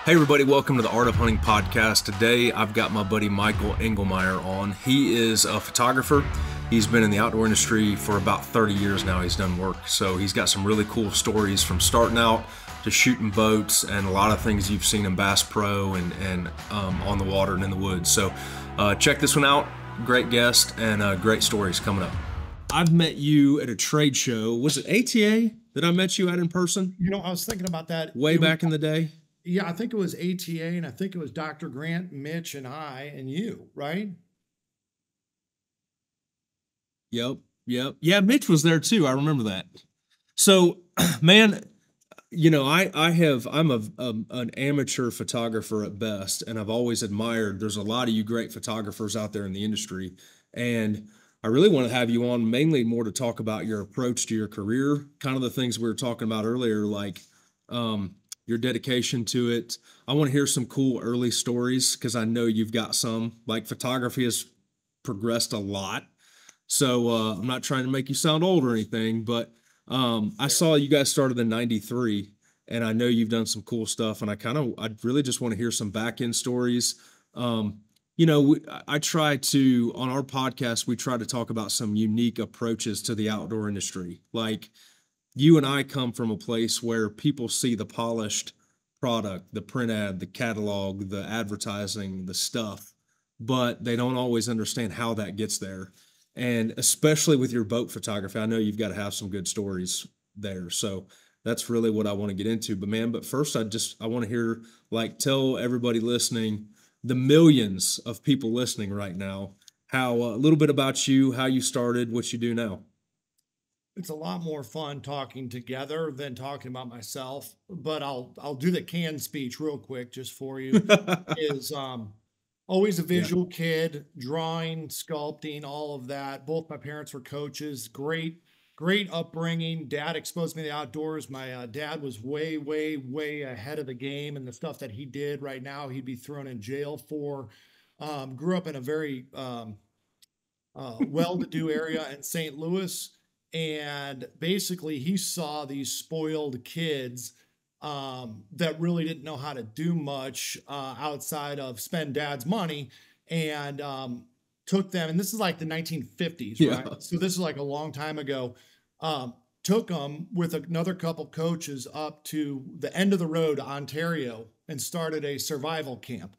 Hey everybody, welcome to the Art of Hunting podcast. Today I've got my buddy Michael Engelmeyer on. He is a photographer. He's been in the outdoor industry for about 30 years now. He's done work. So he's got some really cool stories from starting out to shooting boats and a lot of things you've seen in Bass Pro and on the water and in the woods. So check this one out. Great guest and great stories coming up. I've met you at a trade show. Was it ATA that I met you at in person? You know, I was thinking about that. Way back in the day? Yeah, I think it was ATA, and I think it was Dr. Grant, Mitch, and I, and you, right? Yep. Yeah, Mitch was there too. I remember that. So, man, you know, I'm an amateur photographer at best, and I've always admired. There's a lot of you great photographers out there in the industry, and I really want to have you on mainly more to talk about your approach to your career, kind of the things we were talking about earlier, like your dedication to it. I want to hear some cool early stories because I know you've got some. Like photography has progressed a lot. So I'm not trying to make you sound old or anything, but I saw you guys started in '93, and I know you've done some cool stuff. And I really just want to hear some back end stories. You know, I try to, on our podcast, we try to talk about some unique approaches to the outdoor industry. Like you and I come from a place where people see the polished product, the print ad, the catalog, the advertising, the stuff, but they don't always understand how that gets there. And especially with your boat photography, I know you've got to have some good stories there. So that's really what I want to get into. But first I want to hear, like, tell everybody listening, the millions of people listening right now, how a little bit about you, how you started, what you do now. It's a lot more fun talking together than talking about myself, but I'll do the canned speech real quick just for you. Is always a Yeah. visual kid, drawing, sculpting, all of that. Both my parents were coaches. Great upbringing. Dad exposed me to the outdoors. My dad was way ahead of the game and the stuff that he did. Right now, he'd be thrown in jail for. Grew up in a very well-to-do area in St. Louis, and basically he saw these spoiled kids that really didn't know how to do much outside of spend dad's money, and took them. And this is like the 1950s, Yeah. right? So this is like a long time ago. Took them with another couple coaches up to the end of the road, Ontario, and started a survival camp.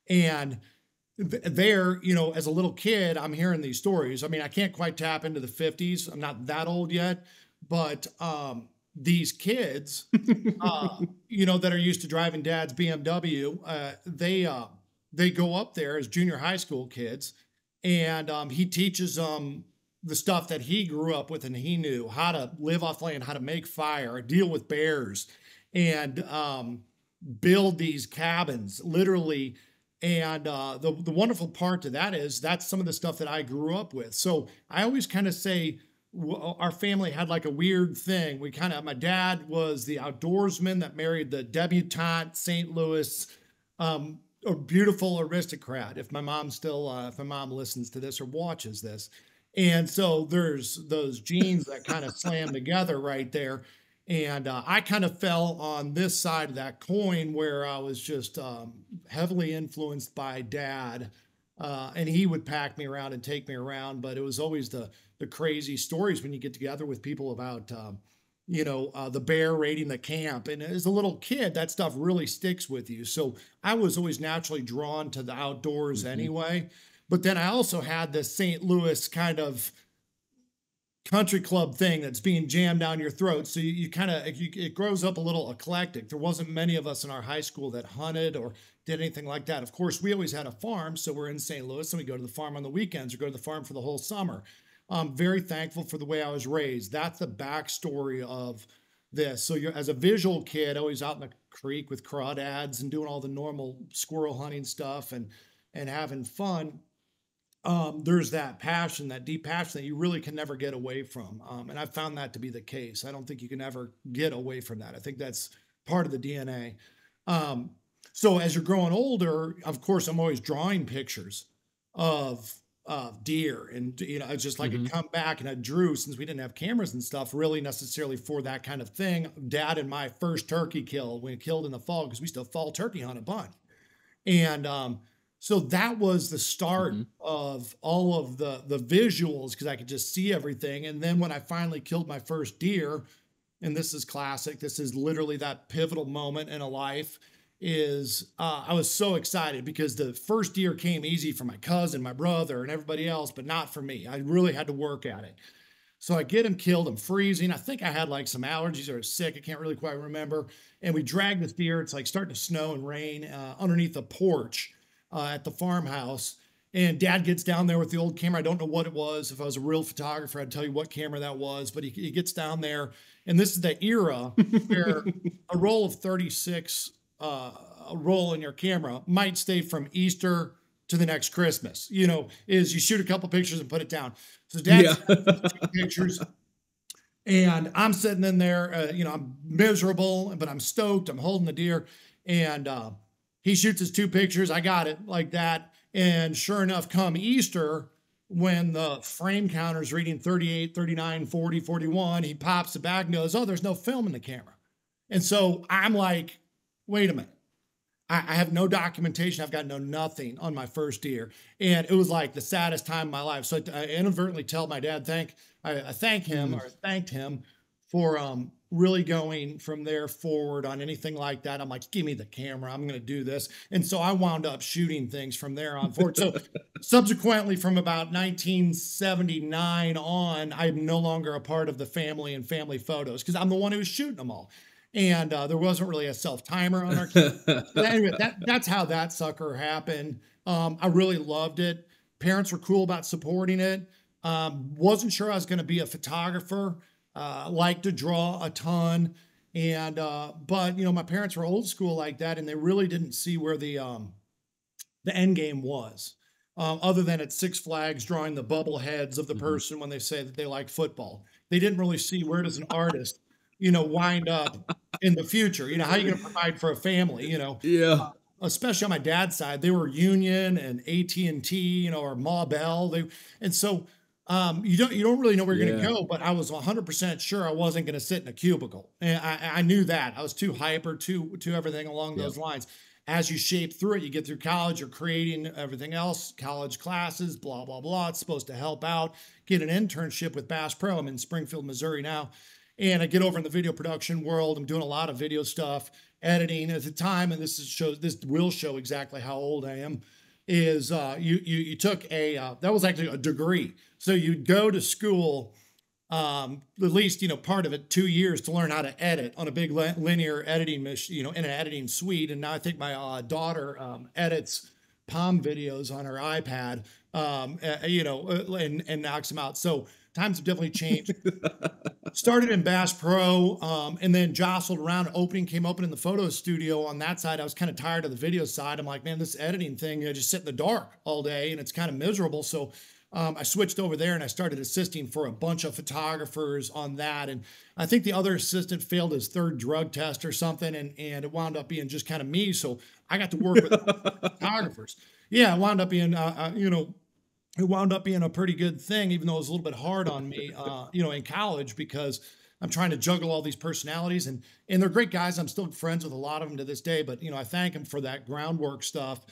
And there, you know, as a little kid, I'm hearing these stories. I mean, I can't quite tap into the 50s. I'm not that old yet, but these kids, you know, that are used to driving dad's BMW, they go up there as junior high school kids, and he teaches them the stuff that he grew up with, and he knew how to live off land, how to make fire, deal with bears, and build these cabins, literally. And the wonderful part to that is that's some of the stuff that I grew up with. So I always kind of say our family had like a weird thing. My dad was the outdoorsman that married the debutante St. Louis, a beautiful aristocrat. If my mom listens to this or watches this. And so there's those genes that kind of slam together right there. And I kind of fell on this side of that coin where I was just heavily influenced by dad. And he would pack me around and take me around. But it was always the crazy stories when you get together with people about, the bear raiding the camp. And as a little kid, that stuff really sticks with you. So I was always naturally drawn to the outdoors anyway. But then I also had this St. Louis kind of country club thing that's being jammed down your throat. So it grows up a little eclectic. There wasn't many of us in our high school that hunted or did anything like that. Of course, we always had a farm. So we're in St. Louis and we go to the farm on the weekends or go to the farm for the whole summer. I'm very thankful for the way I was raised. That's the backstory of this. So as a visual kid, always out in the creek with crawdads and doing all the normal squirrel hunting stuff and having fun. There's that passion, that deep passion that you really can never get away from. And I found that to be the case. I don't think you can ever get away from that. I think that's part of the DNA. So as you're growing older, of course, I'm always drawing pictures of deer, and it's just like Hmm. I'd come back and I drew, since we didn't have cameras and stuff really necessarily for that kind of thing. Dad and my first turkey kill, we killed in the fall because we still fall turkey hunt a bunch. And so that was the start Hmm. of all of the visuals, because I could just see everything. And then when I finally killed my first deer, and this is classic, this is literally that pivotal moment in a life, is I was so excited because the first deer came easy for my cousin, my brother, and everybody else, but not for me. I really had to work at it. So I get him killed. I'm freezing. I think I had like some allergies or sick. I can't really quite remember. And we drag this deer. It's like starting to snow and rain underneath a porch at the farmhouse. And Dad gets down there with the old camera. I don't know what it was. If I was a real photographer, I'd tell you what camera that was. But he gets down there. And this is the era where a roll of 36, a roll in your camera might stay from Easter to the next Christmas. Is you shoot a couple pictures and put it down. So Dad Yeah. snaps these two pictures, and I'm sitting in there. I'm miserable, but I'm stoked. I'm holding the deer, and he shoots his two pictures. I got it like that, and sure enough, come Easter, when the frame counter's reading 38, 39, 40, 41, he pops it back and goes, "Oh, there's no film in the camera." And so I'm like, "Wait a minute. I have no documentation. I've got no nothing on my first deer." And it was like the saddest time of my life. So I inadvertently tell my dad, I thank him, Mm. or thanked him for really going from there forward on anything like that. I'm like, "Give me the camera. I'm going to do this." And so I wound up shooting things from there on forward. So subsequently, from about 1979 on, I'm no longer a part of the family and family photos because I'm the one who was shooting them all. And there wasn't really a self timer on our camera. But anyway, that's how that sucker happened. I really loved it. Parents were cool about supporting it. Wasn't sure I was going to be a photographer. Liked to draw a ton, and but my parents were old school like that, and they really didn't see where the end game was. Other than at Six Flags drawing the bubble heads of the Hmm. person when they say that they like football. They didn't really see where does an artist, wind up in the future. How are you going to provide for a family? Yeah. Especially on my dad's side, they were Union and AT&T, or Ma Bell. And so you don't really know where you're going to Yeah. go. But I was 100% sure I wasn't going to sit in a cubicle, and I knew that. I was too hyper, to everything along Yep. those lines. As you shape through it, you get through college, you're creating everything else, college classes, blah, blah, blah. It's supposed to help out. Get an internship with Bass Pro. I'm in Springfield, Missouri now. And I get over in the video production world. I'm doing a lot of video stuff, editing at the time. And this will show exactly how old I am. Is you took that was actually a degree. So you'd go to school, at least part of it, 2 years to learn how to edit on a big linear editing machine, in an editing suite. And now I think my daughter edits palm videos on her iPad, and knocks them out. So times have definitely changed. Started in Bass Pro, and then jostled around. Opening came open in the photo studio on that side. I was kind of tired of the video side. I'm like, man, this editing thing, just sit in the dark all day and it's kind of miserable. So I switched over there and I started assisting for a bunch of photographers on that. And I think the other assistant failed his third drug test or something, and it wound up being just kind of me. So I got to work with photographers. Yeah, it wound up being, it wound up being a pretty good thing, even though it was a little bit hard on me, in college, because I'm trying to juggle all these personalities, and they're great guys. I'm still friends with a lot of them to this day, but I thank them for that groundwork stuff.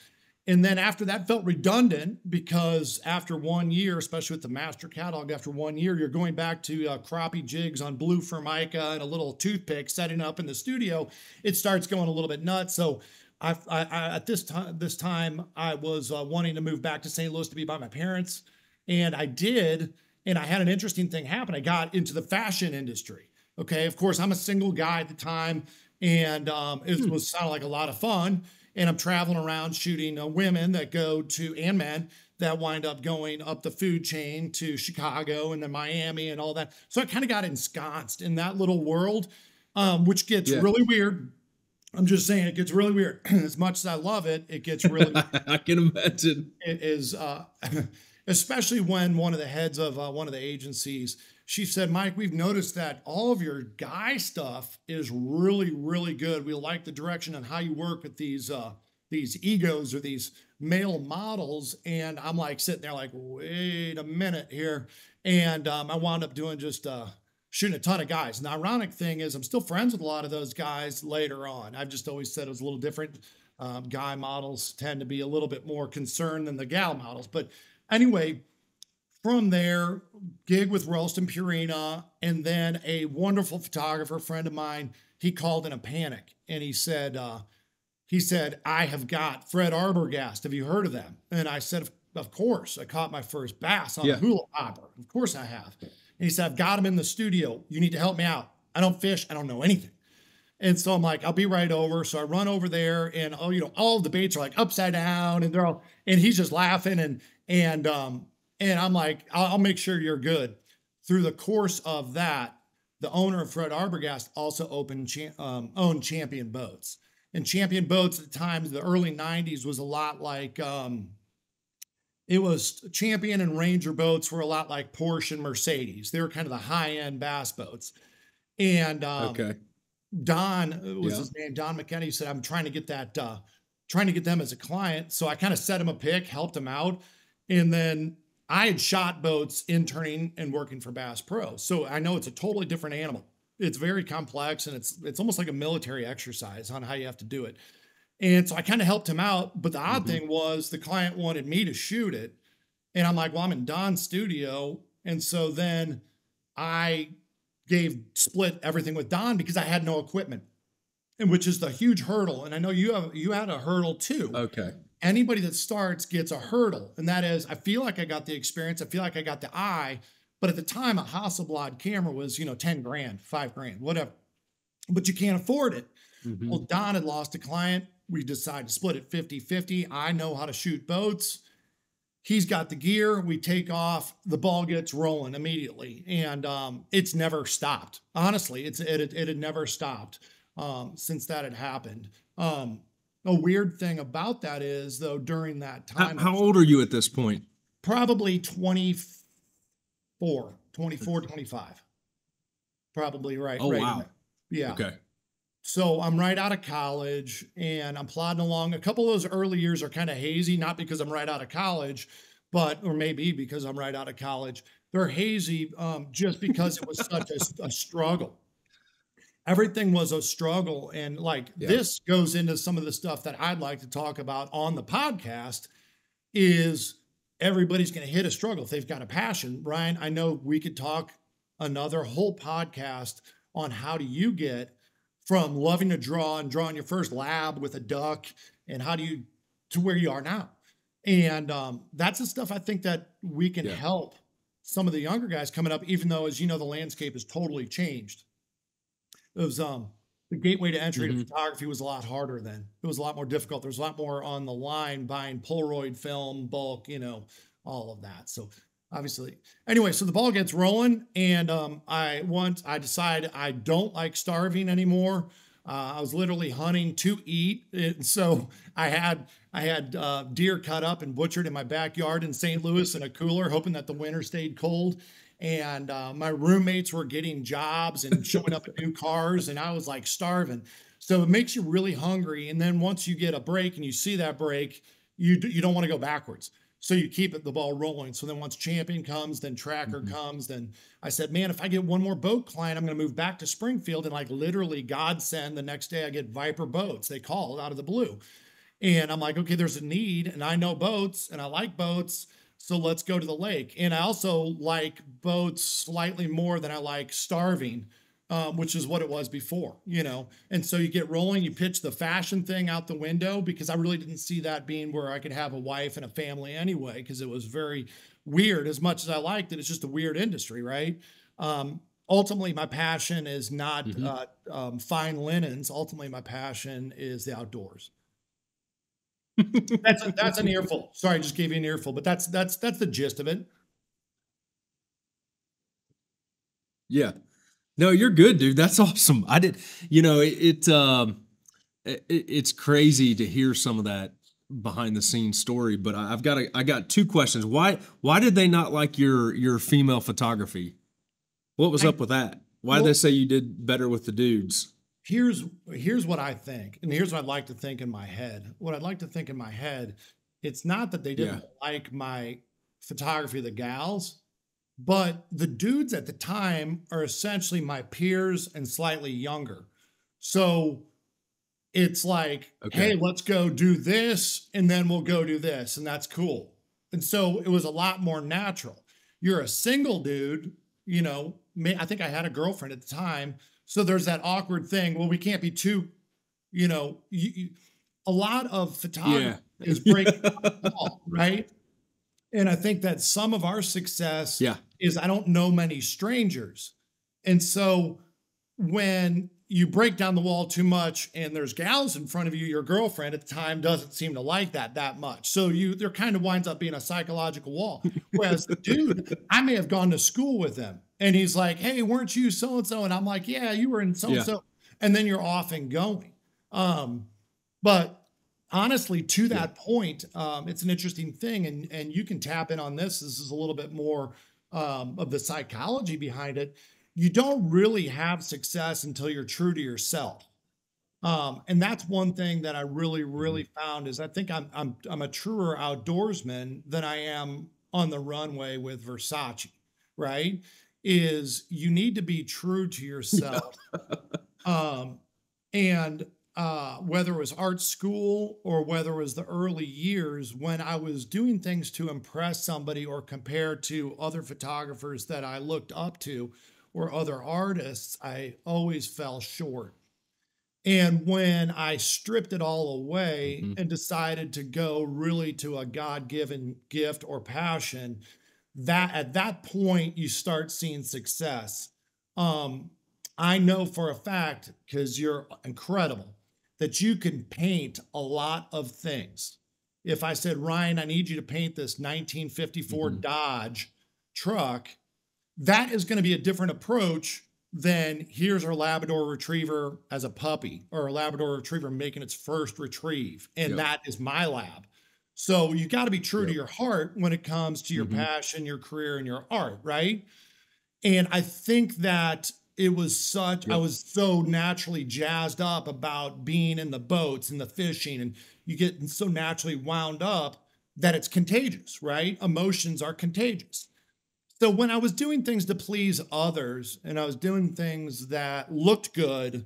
And then after that felt redundant, because after 1 year, especially with the master catalog, after 1 year, you're going back to crappie jigs on blue formica and a little toothpick setting up in the studio. It starts going a little bit nuts. So at this time, I was wanting to move back to St. Louis to be by my parents, and I did. And I had an interesting thing happen. I got into the fashion industry. Okay, of course, I'm a single guy at the time, and it Hmm. was sounded like a lot of fun. And I'm traveling around shooting women that go to, and men that wind up going up the food chain to Chicago and then Miami and all that. So I kind of got ensconced in that little world, which gets Yeah. really weird. I'm just saying it gets really weird. As much as I love it, it gets really I can imagine. it is especially when one of the heads of one of the agencies, she said, "Mike, we've noticed that all of your guy stuff is really, really good. We like the direction on how you work with these egos or these male models. And I'm like sitting there like, wait a minute here. And I wound up doing just shooting a ton of guys. And the ironic thing is I'm still friends with a lot of those guys later on. I've just always said it was a little different. Guy models tend to be a little bit more concerned than the gal models. But anyway, from there, gig with Ralston Purina, and then a wonderful photographer friend of mine, he called in a panic and he said, I have got Fred Arbogast. Have you heard of them? And I said, of course. I caught my first bass on a hula hopper. Of course I have. And he said, I've got him in the studio. You need to help me out. I don't fish. I don't know anything. And so I'm like, I'll be right over. So I run over there, and all the baits are like upside down, and and he's just laughing, and I'm like, I'll make sure you're good. Through the course of that, the owner of Fred Arbogast also owned Champion Boats. And Champion Boats at the time, the early 90s, was a lot like, it was Champion and Ranger boats were a lot like Porsche and Mercedes. They were kind of the high-end bass boats. And Don was his name, Don McKenna. He said, I'm trying to get them as a client. So I kind of set him a pick, helped him out. And then I had shot boats interning and working for Bass Pro. So I know it's a totally different animal. It's very complex, and it's almost like a military exercise on how you have to do it. And so I kind of helped him out. But the odd thing was the client wanted me to shoot it. And I'm like, well, I'm in Don's studio. And so then I split everything with Don because I had no equipment, and which is the huge hurdle. And I know you had a hurdle too. Okay. Anybody that starts gets a hurdle. And that is, I feel like I got the experience. I feel like I got the eye. But at the time, a Hasselblad camera was, 10 grand, 5 grand, whatever. But you can't afford it. Well, Don had lost a client. We decided to split it 50-50. I know how to shoot boats. He's got the gear. We take off. The ball gets rolling immediately. And it's never stopped. Honestly, it had never stopped since that had happened. A weird thing about that is, though, during that time. How old are you at this point? Probably 24, 25. Probably right. Oh, right wow. Yeah. Okay. So I'm right out of college, and I'm plodding along. A couple of those early years are kind of hazy, not because I'm right out of college, or maybe because I'm right out of college. They're hazy just because it was such a struggle. Everything was a struggle. And this goes into some of the stuff that I'd like to talk about on the podcast is everybody's going to hit a struggle if they've got a passion. Ryan, I know we could talk another whole podcast on how do you get from loving to draw and drawing your first lab with a duck, and how do you to where you are now. And that's the stuff I think that we can help some of the younger guys coming up, even though, as you know, the landscape has totally changed. It was the gateway to entry to photography was a lot harder then. It was a lot more difficult. There's a lot more on the line, buying Polaroid film, bulk, all of that. So obviously, anyway, so the ball gets rolling, and I decide I don't like starving anymore. I was literally hunting to eat, and so I had deer cut up and butchered in my backyard in St. Louis in a cooler, hoping that the winter stayed cold. And my roommates were getting jobs and showing up in new cars, and I was like starving. So it makes you really hungry. And then once you get a break and you see that break, you don't want to go backwards. So you keep the ball rolling. So then once Champion comes, then Tracker comes, then I said, man, if I get one more boat client, I'm going to move back to Springfield. And literally godsend, the next day I get Viper Boats. They called out of the blue. And I'm like, okay, there's a need, and I know boats and I like boats. So let's go to the lake. And I also like boats slightly more than I like starving, which is what it was before, And so you get rolling, you pitch the fashion thing out the window, because I really didn't see that being where I could have a wife and a family anyway, because it was very weird. As much as I liked it, it's just a weird industry, right? Ultimately, my passion is not fine linens. Ultimately, my passion is the outdoors. That's an earful. Sorry, I just gave you an earful, but that's the gist of it. Yeah. No, you're good, dude. That's awesome. I did, it's crazy to hear some of that behind the scenes story, but I got two questions. Why did they not like your female photography? What was up with that? Why did they say you did better with the dudes? here's what I think, and here's what I'd like to think in my head. What I'd like to think in my head, it's not that they Yeah. didn't like my photography of the gals, but the dudes at the time are essentially my peers and slightly younger. So it's like, hey, Okay. let's go do this, and then we'll go do this, and that's cool. And so it was a lot more natural. You're a single dude, I think I had a girlfriend at the time. So there's that awkward thing. Well, we can't be too, a lot of photography Yeah. is breaking the wall, right? And I think that some of our success Yeah. is I don't know many strangers. And so when you break down the wall too much and there's gals in front of you, your girlfriend at the time doesn't seem to like that much. So there kind of winds up being a psychological wall. Whereas the dude, I may have gone to school with him and he's like, hey, weren't you so-and-so? And I'm like, yeah, you were in Yeah. so-and-so. And then you're off and going. But honestly, to Yeah. that point, it's an interesting thing, and you can tap in on this. This is a little bit more of the psychology behind it. You don't really have success until you're true to yourself, and that's one thing that I really, Mhm. really found is I think I'm a truer outdoorsman than I am on the runway with Versace. Right? Is you need to be true to Yeah. yourself. Um, and whether it was art school or whether it was the early years when I was doing things to impress somebody or compare to other photographers that I looked up to or other artists, I always fell short. And when I stripped it all away Mhm. and decided to go really to a God given gift or passion, that at that point you start seeing success. Um, I know for a fact, because you're incredible, that you can paint a lot of things. If I said, Ryan, I need you to paint this 1954 Mhm. Dodge truck, that is going to be a different approach than here's our Labrador retriever as a puppy or a Labrador retriever making its first retrieve. And Yep. that is my lab. So you got to be true to Yep. your heart when it comes to your Mhm. passion, your career, and your art, right? And I think that I Yep. was so naturally jazzed up about being in the boats and the fishing, and you get so naturally wound up that it's contagious, right? Emotions are contagious. So when I was doing things to please others and I was doing things that looked good,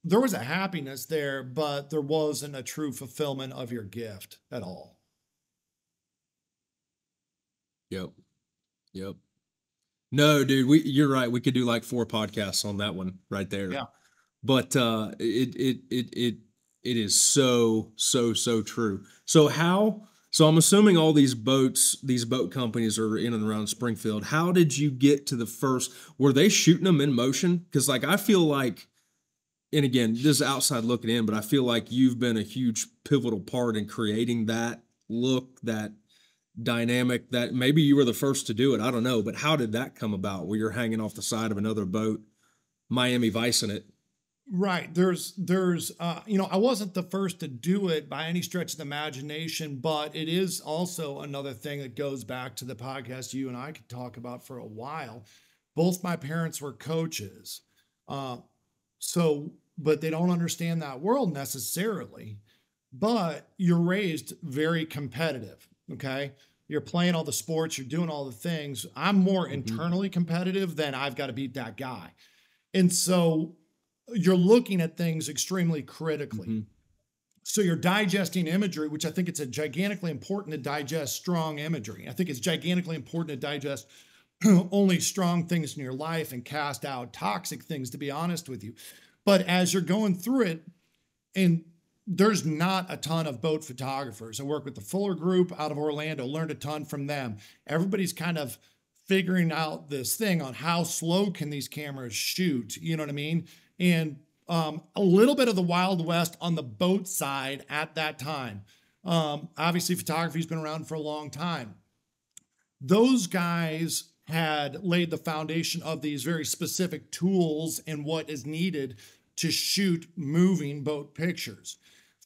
there was a happiness there, but there wasn't a true fulfillment of your gift at all. Yep. Yep. No, dude, you're right. We could do like 4 podcasts on that one right there. Yeah. But it is so, so, so true. So I'm assuming all these boat companies are in and around Springfield. How did you get to the first? Were they shooting them in motion? Because like I feel like, and again, this is outside looking in, but I feel like you've been a huge pivotal part in creating that look, that dynamic, that maybe you were the first to do it. I don't know, but how did that come about where you're hanging off the side of another boat, Miami Vice in it? Right. I wasn't the first to do it by any stretch of the imagination, but it is also another thing that goes back to the podcast you and I could talk about for a while. Both my parents were coaches. Uh, but they don't understand that world necessarily. But you're raised very competitive. Okay. You're playing all the sports, you're doing all the things. I'm more Hmm. internally competitive than I've got to beat that guy. And so you're looking at things extremely critically. Hmm. So you're digesting imagery, which I think it's a gigantically important to digest strong imagery. I think it's gigantically important to digest only strong things in your life and cast out toxic things, to be honest with you. But as you're going through it, and there's not a ton of boat photographers. I work with the Fuller Group out of Orlando, learned a ton from them. Everybody's kind of figuring out this thing on how slow can these cameras shoot, you know what I mean? And a little bit of the Wild West on the boat side at that time. Obviously, photography's been around for a long time. Those guys had laid the foundation of these very specific tools and what is needed to shoot moving boat pictures.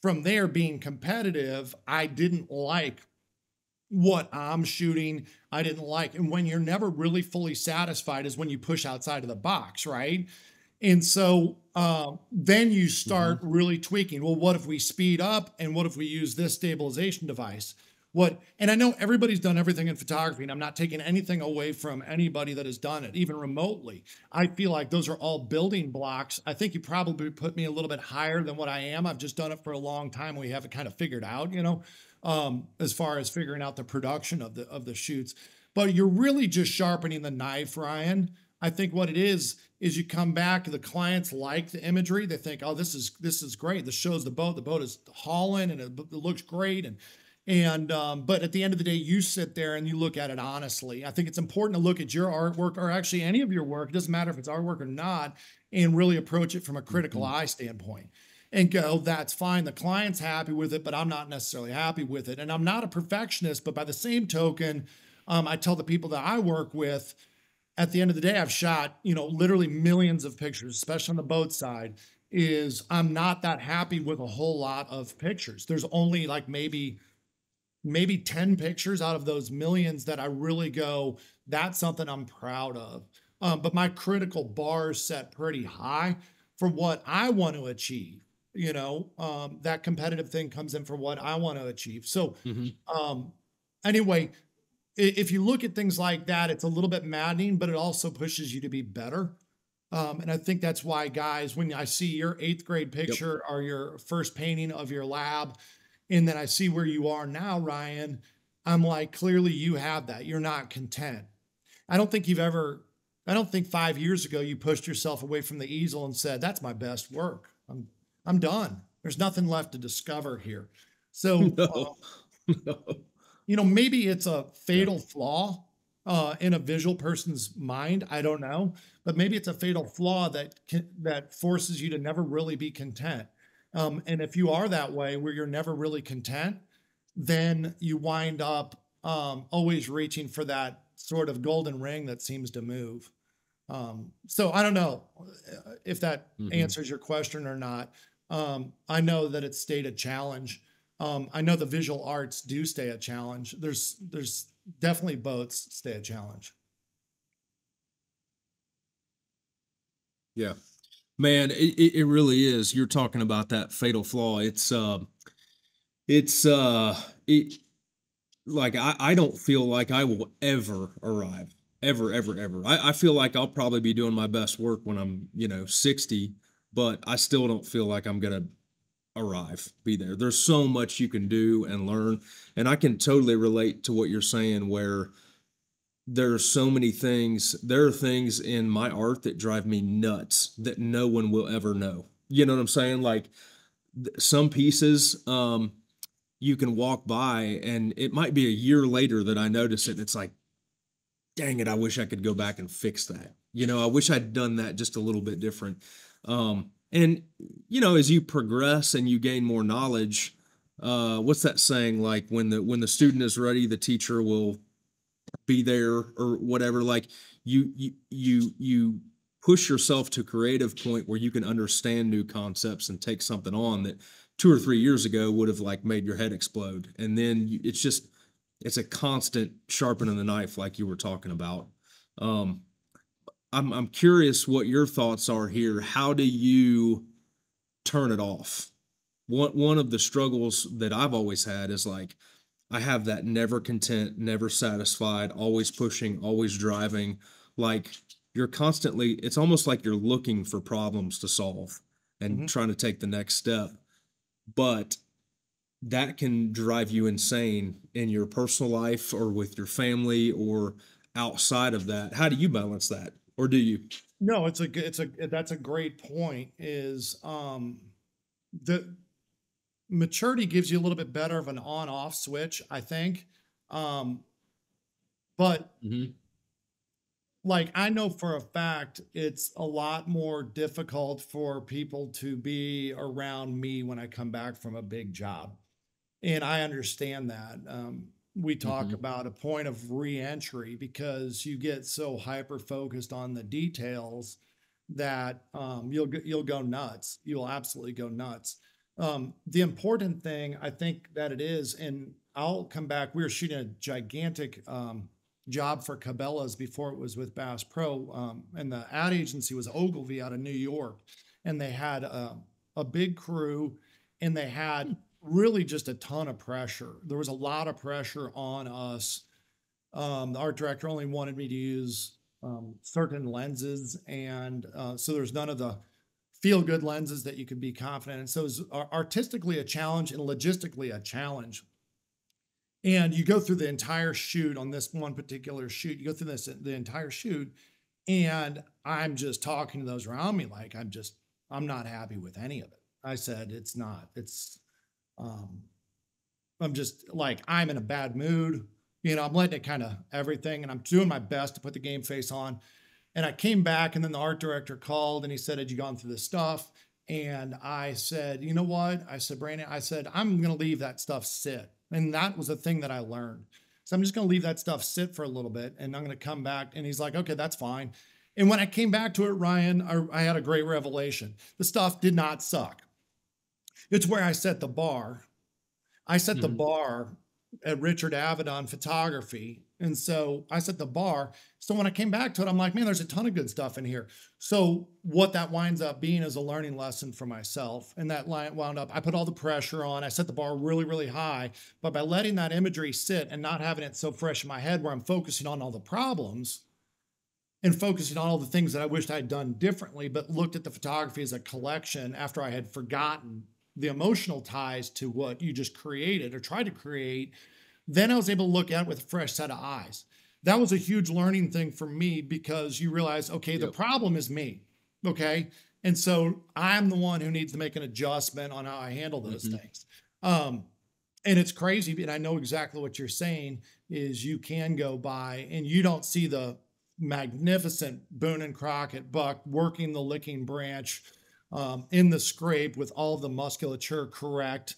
From there, being competitive, I didn't like what I'm shooting. I didn't like. And when you're never really fully satisfied is when you push outside of the box, right? And so then you start really tweaking. Well, what if we speed up, and what if we use this stabilization device? What, and I know everybody's done everything in photography, and I'm not taking anything away from anybody that has done it, even remotely. I feel like those are all building blocks. I think you probably put me a little bit higher than what I am. I've just done it for a long time. We have it kind of figured out, as far as figuring out the production of the shoots. But you're really just sharpening the knife, Ryan. I think what it is you come back, the clients like the imagery. They think, oh, this is great. This shows the boat. The boat is hauling and it looks great. But at the end of the day, you sit there and you look at it honestly. I think it's important to look at your artwork, or actually any of your work, it doesn't matter if it's artwork or not, and really approach it from a critical eye standpoint and go, that's fine. The client's happy with it, but I'm not necessarily happy with it. And I'm not a perfectionist, but by the same token, I tell the people that I work with, at the end of the day, I've shot, literally millions of pictures, especially on the boat side, is I'm not that happy with a whole lot of pictures. There's only like maybe 10 pictures out of those millions that I really go, that's something I'm proud of. But my critical bar is set pretty high for what I want to achieve. That competitive thing comes in for what I want to achieve. So, anyway, if you look at things like that, it's a little bit maddening, but it also pushes you to be better. And I think that's why, guys, when I see your 8th grade picture or your first painting of your lab, and then I see where you are now, Ryan, I'm like, clearly you have that. You're not content. I don't think 5 years ago you pushed yourself away from the easel and said, that's my best work. I'm done. There's nothing left to discover here. So, No. No. maybe it's a Yeah. fatal flaw in a visual person's mind. I don't know, but maybe it's a fatal flaw that forces you to never really be content. And if you are that way, where you're never really content, then you wind up always reaching for that sort of golden ring that seems to move. So I don't know if that answers your question or not. I know that it's stayed a challenge. I know the visual arts do stay a challenge. There's definitely boats stay a challenge. Yeah, man, it really is. You're talking about that fatal flaw. It's it like I don't feel like I will ever arrive, ever, ever, ever. I feel like I'll probably be doing my best work when I'm 60, but I still don't feel like I'm gonna arrive, be there. There's so much you can do and learn, and I can totally relate to what you're saying, where there are so many things. There are things in my art that drive me nuts that no one will ever know. You know what I'm saying? Like some pieces, you can walk by and it might be a year later that I notice it. And it's like, dang it, I wish I could go back and fix that. I wish I'd done that just a little bit different. And as you progress and you gain more knowledge, what's that saying? Like when the student is ready, the teacher will be there or whatever. Like you push yourself to creative point where you can understand new concepts and take something on that 2 or 3 years ago would have like made your head explode. And then it's a constant sharpening the knife, like you were talking about. I'm curious what your thoughts are here. How do you turn it off? One of the struggles that I've always had is like I have that never content, never satisfied, always pushing, always driving. Like you're constantly, it's almost like you're looking for problems to solve and trying to take the next step. But that can drive you insane in your personal life or with your family or outside of that. How do you balance that? Or do you? No, that's a great point. The maturity gives you a little bit better of an on-off switch, I think. But like I know for a fact it's a lot more difficult for people to be around me when I come back from a big job. And I understand that. We talk about a point of reentry because you get so hyper focused on the details that you'll go nuts. You'll absolutely go nuts. The important thing I think that it is, and I'll come back. We were shooting a gigantic job for Cabela's before it was with Bass Pro. And the ad agency was Ogilvy out of New York. And they had a big crew, and they had really just a ton of pressure. There was a lot of pressure on us. The art director only wanted me to use certain lenses. And so there's none of the feel good lenses that you could be confident in. So it was artistically a challenge and logistically a challenge. And you go through the entire shoot on this one particular shoot. You go through the entire shoot, and I'm just talking to those around me like I'm not happy with any of it. I said it's not. I'm just like I'm in a bad mood. I'm letting it kind of everything, and I'm doing my best to put the game face on. And I came back, and then the art director called, and he said, "Had you gone through this stuff?" And I said, "You know what?" I said, "Brandon," I said, "I'm going to leave that stuff sit." And that was a thing that I learned. So I'm just going to leave that stuff sit for a little bit, and I'm going to come back. And he's like, "Okay, that's fine." And when I came back to it, Ryan, I had a great revelation. The stuff did not suck. It's where I set the bar. I set the bar at Richard Avedon Photography. And so I set the bar. So when I came back to it, I'm like, man, there's a ton of good stuff in here. So what that winds up being is a learning lesson for myself. And that wound up, I put all the pressure on. I set the bar really, really high. But by letting that imagery sit and not having it so fresh in my head where I'm focusing on all the problems and focusing on all the things that I wished I'd done differently, but looked at the photography as a collection after I had forgotten the emotional ties to what you just created or tried to create, then I was able to look at it with a fresh set of eyes. That was a huge learning thing for me because you realize, okay, the problem is me. Okay. And so I'm the one who needs to make an adjustment on how I handle those things. And it's crazy. And I know exactly what you're saying is you can go by and you don't see the magnificent Boone and Crockett buck working the licking branch in the scrape with all of the musculature correct,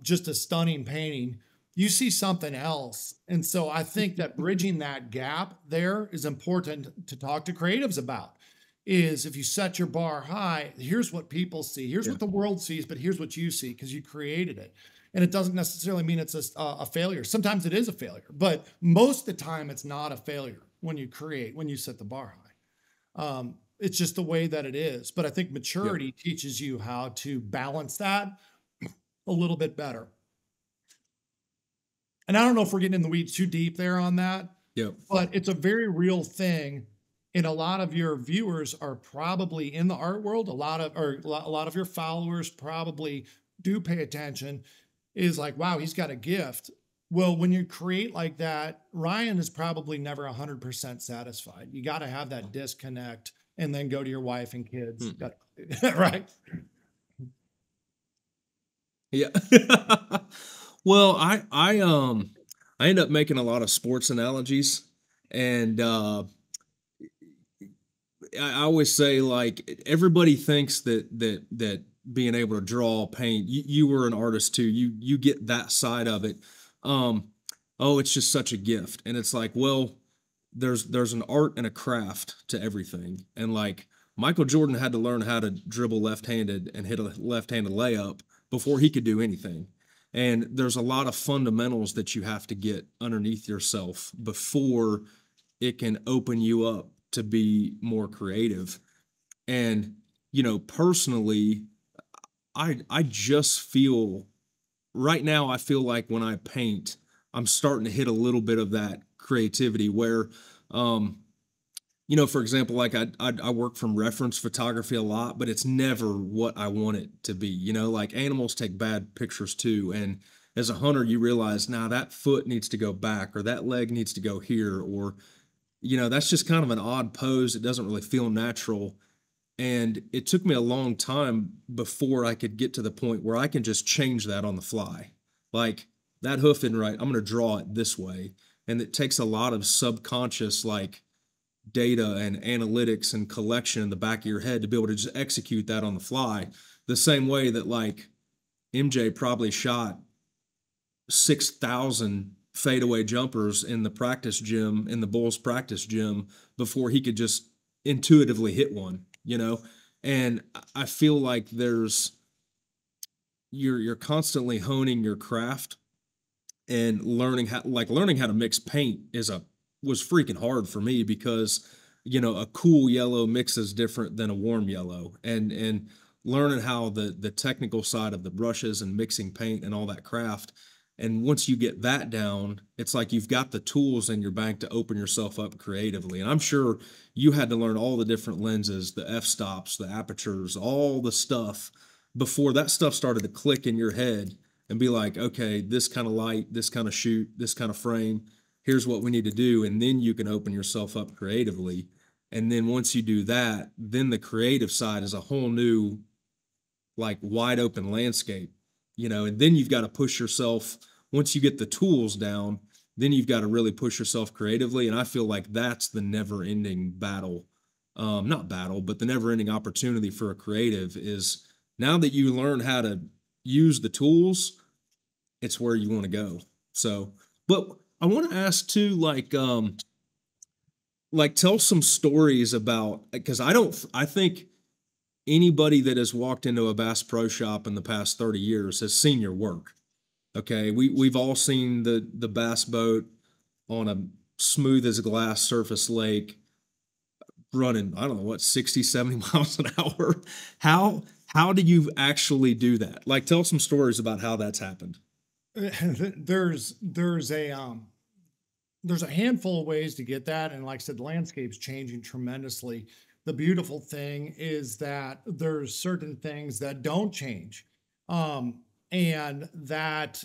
just a stunning painting. You see something else. And so I think that bridging that gap there is important to talk to creatives about. Is if you set your bar high, here's what people see, here's what the world sees, but here's what you see because you created it. And it doesn't necessarily mean it's a failure. Sometimes it is a failure, but most of the time it's not a failure when you create, when you set the bar high. It's just the way that it is. But I think maturity teaches you how to balance that a little bit better. And I don't know if we're getting in the weeds too deep there on that, but it's a very real thing. And a lot of your viewers are probably in the art world. A lot of your followers probably do pay attention. Is like, wow, he's got a gift. Well, when you create like that, Ryan is probably never 100% satisfied. You got to have that disconnect and then go to your wife and kids. Right. Yeah. Well, I end up making a lot of sports analogies, and I always say like everybody thinks that being able to draw, paint, you were an artist too. You get that side of it. Oh, it's just such a gift, and it's like, well, there's an art and a craft to everything, and like Michael Jordan had to learn how to dribble left-handed and hit a left-handed layup before he could do anything. And there's a lot of fundamentals that you have to get underneath yourself before it can open you up to be more creative. And, personally, I just feel right now, I feel like when I paint, I'm starting to hit a little bit of that creativity where, for example, like I work from reference photography a lot, but it's never what I want it to be. Like animals take bad pictures too. And as a hunter, you realize now that foot needs to go back or that leg needs to go here, or, that's just kind of an odd pose. It doesn't really feel natural. And it took me a long time before I could get to the point where I can just change that on the fly. Like that hoof isn't right. I'm going to draw it this way. And it takes a lot of subconscious, like, data and analytics and collection in the back of your head to be able to just execute that on the fly. The same way that like MJ probably shot 6,000 fadeaway jumpers in the practice gym, in the Bulls practice gym, before he could just intuitively hit one, And I feel like you're constantly honing your craft and learning how to mix paint is a was freaking hard for me because, a cool yellow mixes different than a warm yellow, and learning how the technical side of the brushes and mixing paint and all that craft. And once you get that down, it's like you've got the tools in your bank to open yourself up creatively. And I'm sure you had to learn all the different lenses, the f-stops, the apertures, all the stuff before that stuff started to click in your head and be like, okay, this kind of light, this kind of shoot, this kind of frame, here's what we need to do. And then you can open yourself up creatively. And then once you do that, then the creative side is a whole new, like, wide open landscape, and then you've got to push yourself. Once you get the tools down, then you've got to really push yourself creatively. And I feel like that's the never ending battle, not battle, but the never ending opportunity for a creative is now that you learn how to use the tools, it's where you want to go. So, but I want to ask too, like tell some stories about, because I think anybody that has walked into a Bass Pro Shop in the past 30 years has seen your work. Okay. We've all seen the bass boat on a smooth as glass surface lake running, I don't know what, 60, 70 miles an hour. How do you actually do that? Like, tell some stories about how that's happened. There's a handful of ways to get that. And like I said, the landscape's changing tremendously. The beautiful thing is that there's certain things that don't change. And that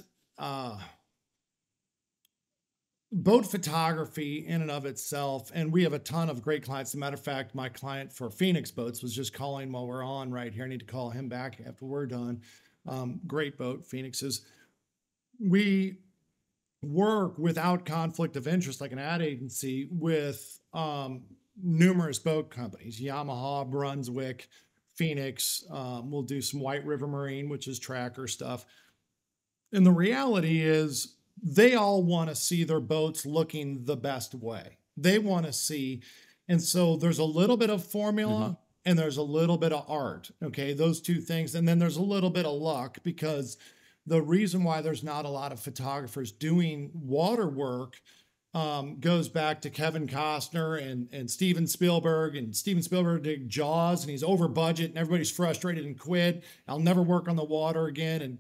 boat photography in and of itself, and we have a ton of great clients. As a matter of fact, my client for Phoenix Boats was just calling while we're on right here. I need to call him back after we're done. Great boat, Phoenix's. We work without conflict of interest, like an ad agency, with numerous boat companies, Yamaha, Brunswick, Phoenix. We'll do some White River Marine, which is tracker stuff. And the reality is they all want to see their boats looking the best way. They want to see. And so there's a little bit of formula and there's a little bit of art. Okay. Those two things. And then there's a little bit of luck, because the reason why there's not a lot of photographers doing water work goes back to Kevin Costner and Steven Spielberg. And Steven Spielberg did Jaws, and he's over budget, and everybody's frustrated and quit. I'll never work on the water again. And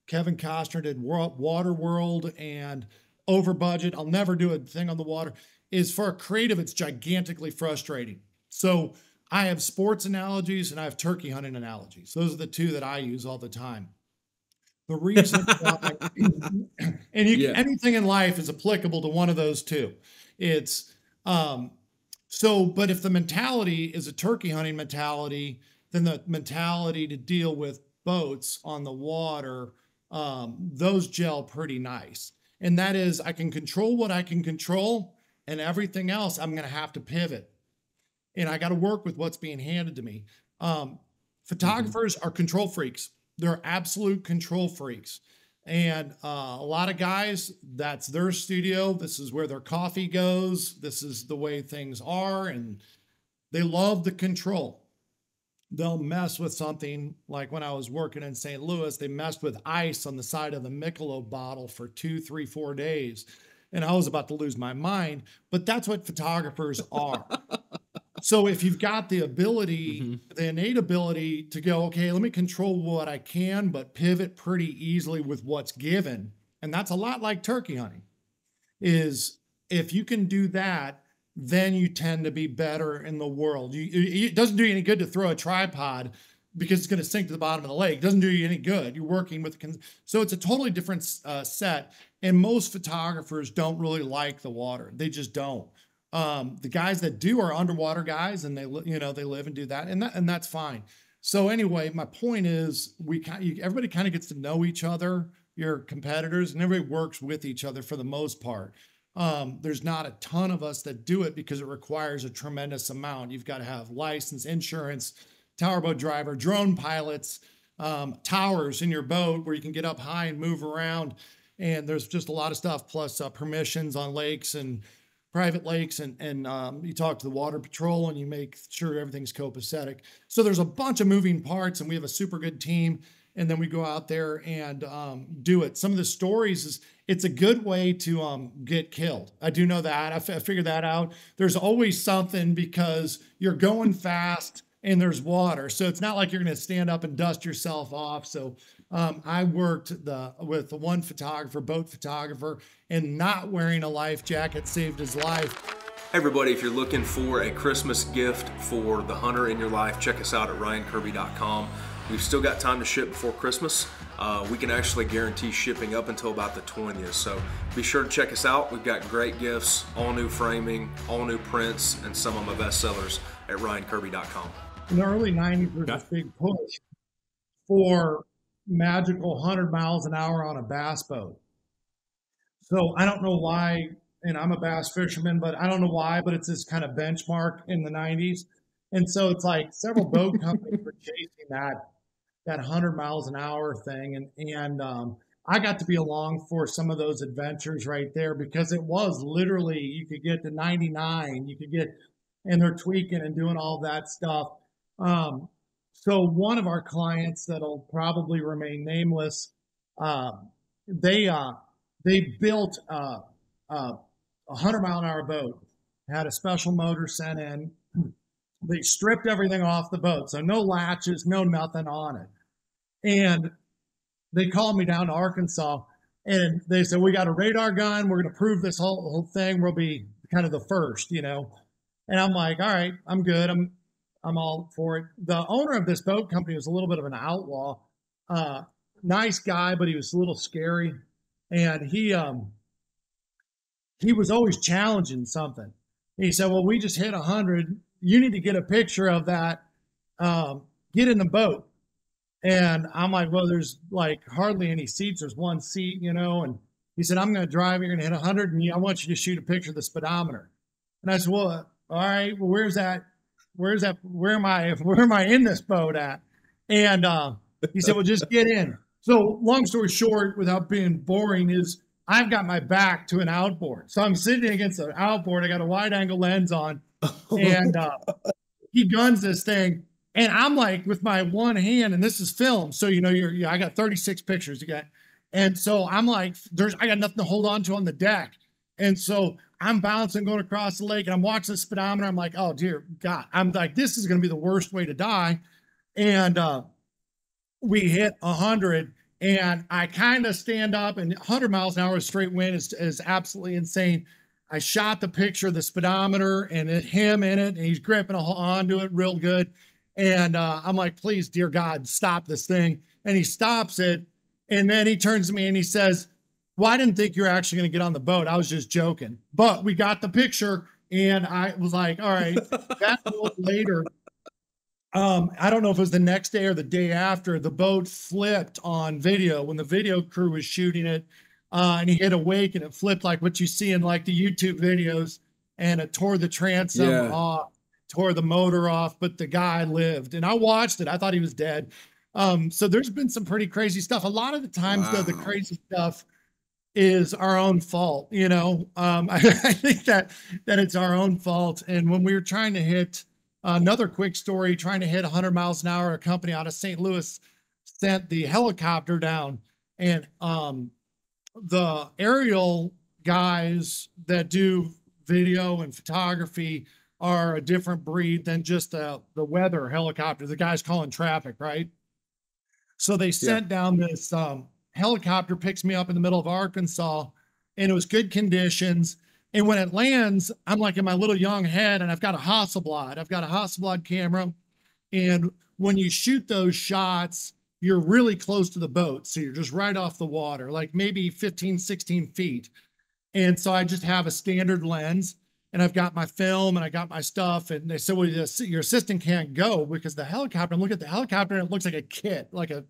Kevin Costner did Waterworld and over budget. I'll never do a thing on the water. Is for a creative, it's gigantically frustrating. So I have sports analogies and I have turkey hunting analogies. Those are the two that I use all the time. The reason why, and anything in life is applicable to one of those two. It's but if the mentality is a turkey hunting mentality, then the mentality to deal with boats on the water, those gel pretty nice. And that is, I can control what I can control, and everything else I'm going to have to pivot. And I got to work with what's being handed to me. Photographers are control freaks. They're absolute control freaks. And a lot of guys, that's their studio. This is where their coffee goes. This is the way things are. And they love the control. They'll mess with something like when I was working in St. Louis, they messed with ice on the side of the Michelob bottle for 2, 3, 4 days. And I was about to lose my mind, but that's what photographers are. So if you've got the ability, the innate ability to go, okay, let me control what I can, but pivot pretty easily with what's given. And that's a lot like turkey hunting, is if you can do that, then you tend to be better in the world. It doesn't do you any good to throw a tripod because it's going to sink to the bottom of the lake. It doesn't do you any good. You're working with, so it's a totally different set. And most photographers don't really like the water. They just don't. The guys that do are underwater guys, and they live and do that, and that's fine. So anyway, my point is, everybody kind of gets to know each other, your competitors, and everybody works with each other for the most part. There's not a ton of us that do it because it requires a tremendous amount. You've got to have license, insurance, tower boat driver, drone pilots, towers in your boat where you can get up high and move around. And there's just a lot of stuff, plus permissions on lakes and private lakes. And you talk to the water patrol and you make sure everything's copacetic. So there's a bunch of moving parts, and we have a super good team. and then we go out there and do it. Some of the stories is it's a good way to get killed. I do know that. I figured that out. There's always something because you're going fast and there's water. So it's not like you're going to stand up and dust yourself off. So I worked with one photographer, boat photographer, and not wearing a life jacket saved his life. Hey everybody, if you're looking for a Christmas gift for the hunter in your life, check us out at ryankirby.com. We've still got time to ship before Christmas. We can actually guarantee shipping up until about the 20th. So be sure to check us out. We've got great gifts, all new framing, all new prints, and some of my best sellers at ryankirby.com. In the early 90s, there was a big push for magical 100 miles an hour on a bass boat. So I don't know why, and I'm a bass fisherman, but I don't know why, but it's this kind of benchmark in the 90s. And so it's like several boat companies were chasing that 100 miles an hour thing. And I got to be along for some of those adventures right there because it was literally, you could get to 99, you could get, and they're tweaking and doing all that stuff. So one of our clients that'll probably remain nameless, they built a 100-mile-an-hour boat, had a special motor sent in. They stripped everything off the boat, so no latches, no nothing on it. And they called me down to Arkansas, and they said, we got a radar gun. We're going to prove this whole thing. We'll be kind of the first, you know. And I'm like, all right, I'm good. I'm all for it. The owner of this boat company was a little bit of an outlaw. Nice guy, but he was a little scary. And he was always challenging something. He said, well, we just hit 100. You need to get a picture of that. Get in the boat. And I'm like, well, there's like hardly any seats. There's one seat, you know. And he said, I'm going to drive. You're going to hit 100. And I want you to shoot a picture of the speedometer. And I said, well, all right, well, where's that? Where am I in this boat at? And he said, well, just get in. So long story short, without being boring, is I've got my back to an outboard. So I'm sitting against an outboard. I got a wide angle lens on, and he guns this thing. And I'm like with my one hand, and this is film. So, you know, I got 36 pictures again. And so I'm like, I got nothing to hold on to on the deck. And so I'm bouncing, going across the lake, and I'm watching the speedometer. I'm like, oh, dear God. I'm like, this is going to be the worst way to die. And we hit 100, and I kind of stand up, and 100 miles an hour straight wind is absolutely insane. I shot the picture of the speedometer and him in it, and he's gripping onto it real good. And I'm like, please, dear God, stop this thing. And he stops it. And then he turns to me and he says, well, I didn't think you were actually going to get on the boat. I was just joking. But we got the picture. And I was like, all right, that's a little later. I don't know if it was the next day or the day after, the boat flipped on video when the video crew was shooting it. And he hit a wake and it flipped like what you see in like the YouTube videos. And it tore the transom off. Tore the motor off, but the guy lived. And I watched it. I thought he was dead. So there's been some pretty crazy stuff. A lot of the times, though, the crazy stuff is our own fault. You know, I think that it's our own fault. And when we were trying to hit another quick story, trying to hit 100 miles an hour, a company out of St. Louis sent the helicopter down, and the aerial guys that do video and photography are a different breed than just the weather helicopter. The guys calling traffic, right? So they sent down this helicopter, picks me up in the middle of Arkansas, and it was good conditions. And when it lands, I'm like in my little young head, and I've got a Hasselblad. I've got a Hasselblad camera. And when you shoot those shots, you're really close to the boat. So you're just right off the water, like maybe 15, 16 feet. And so I just have a standard lens. And I've got my film and I got my stuff. And they said, well, your assistant can't go because the helicopter, I'm looking at the helicopter and it looks like a kit, like a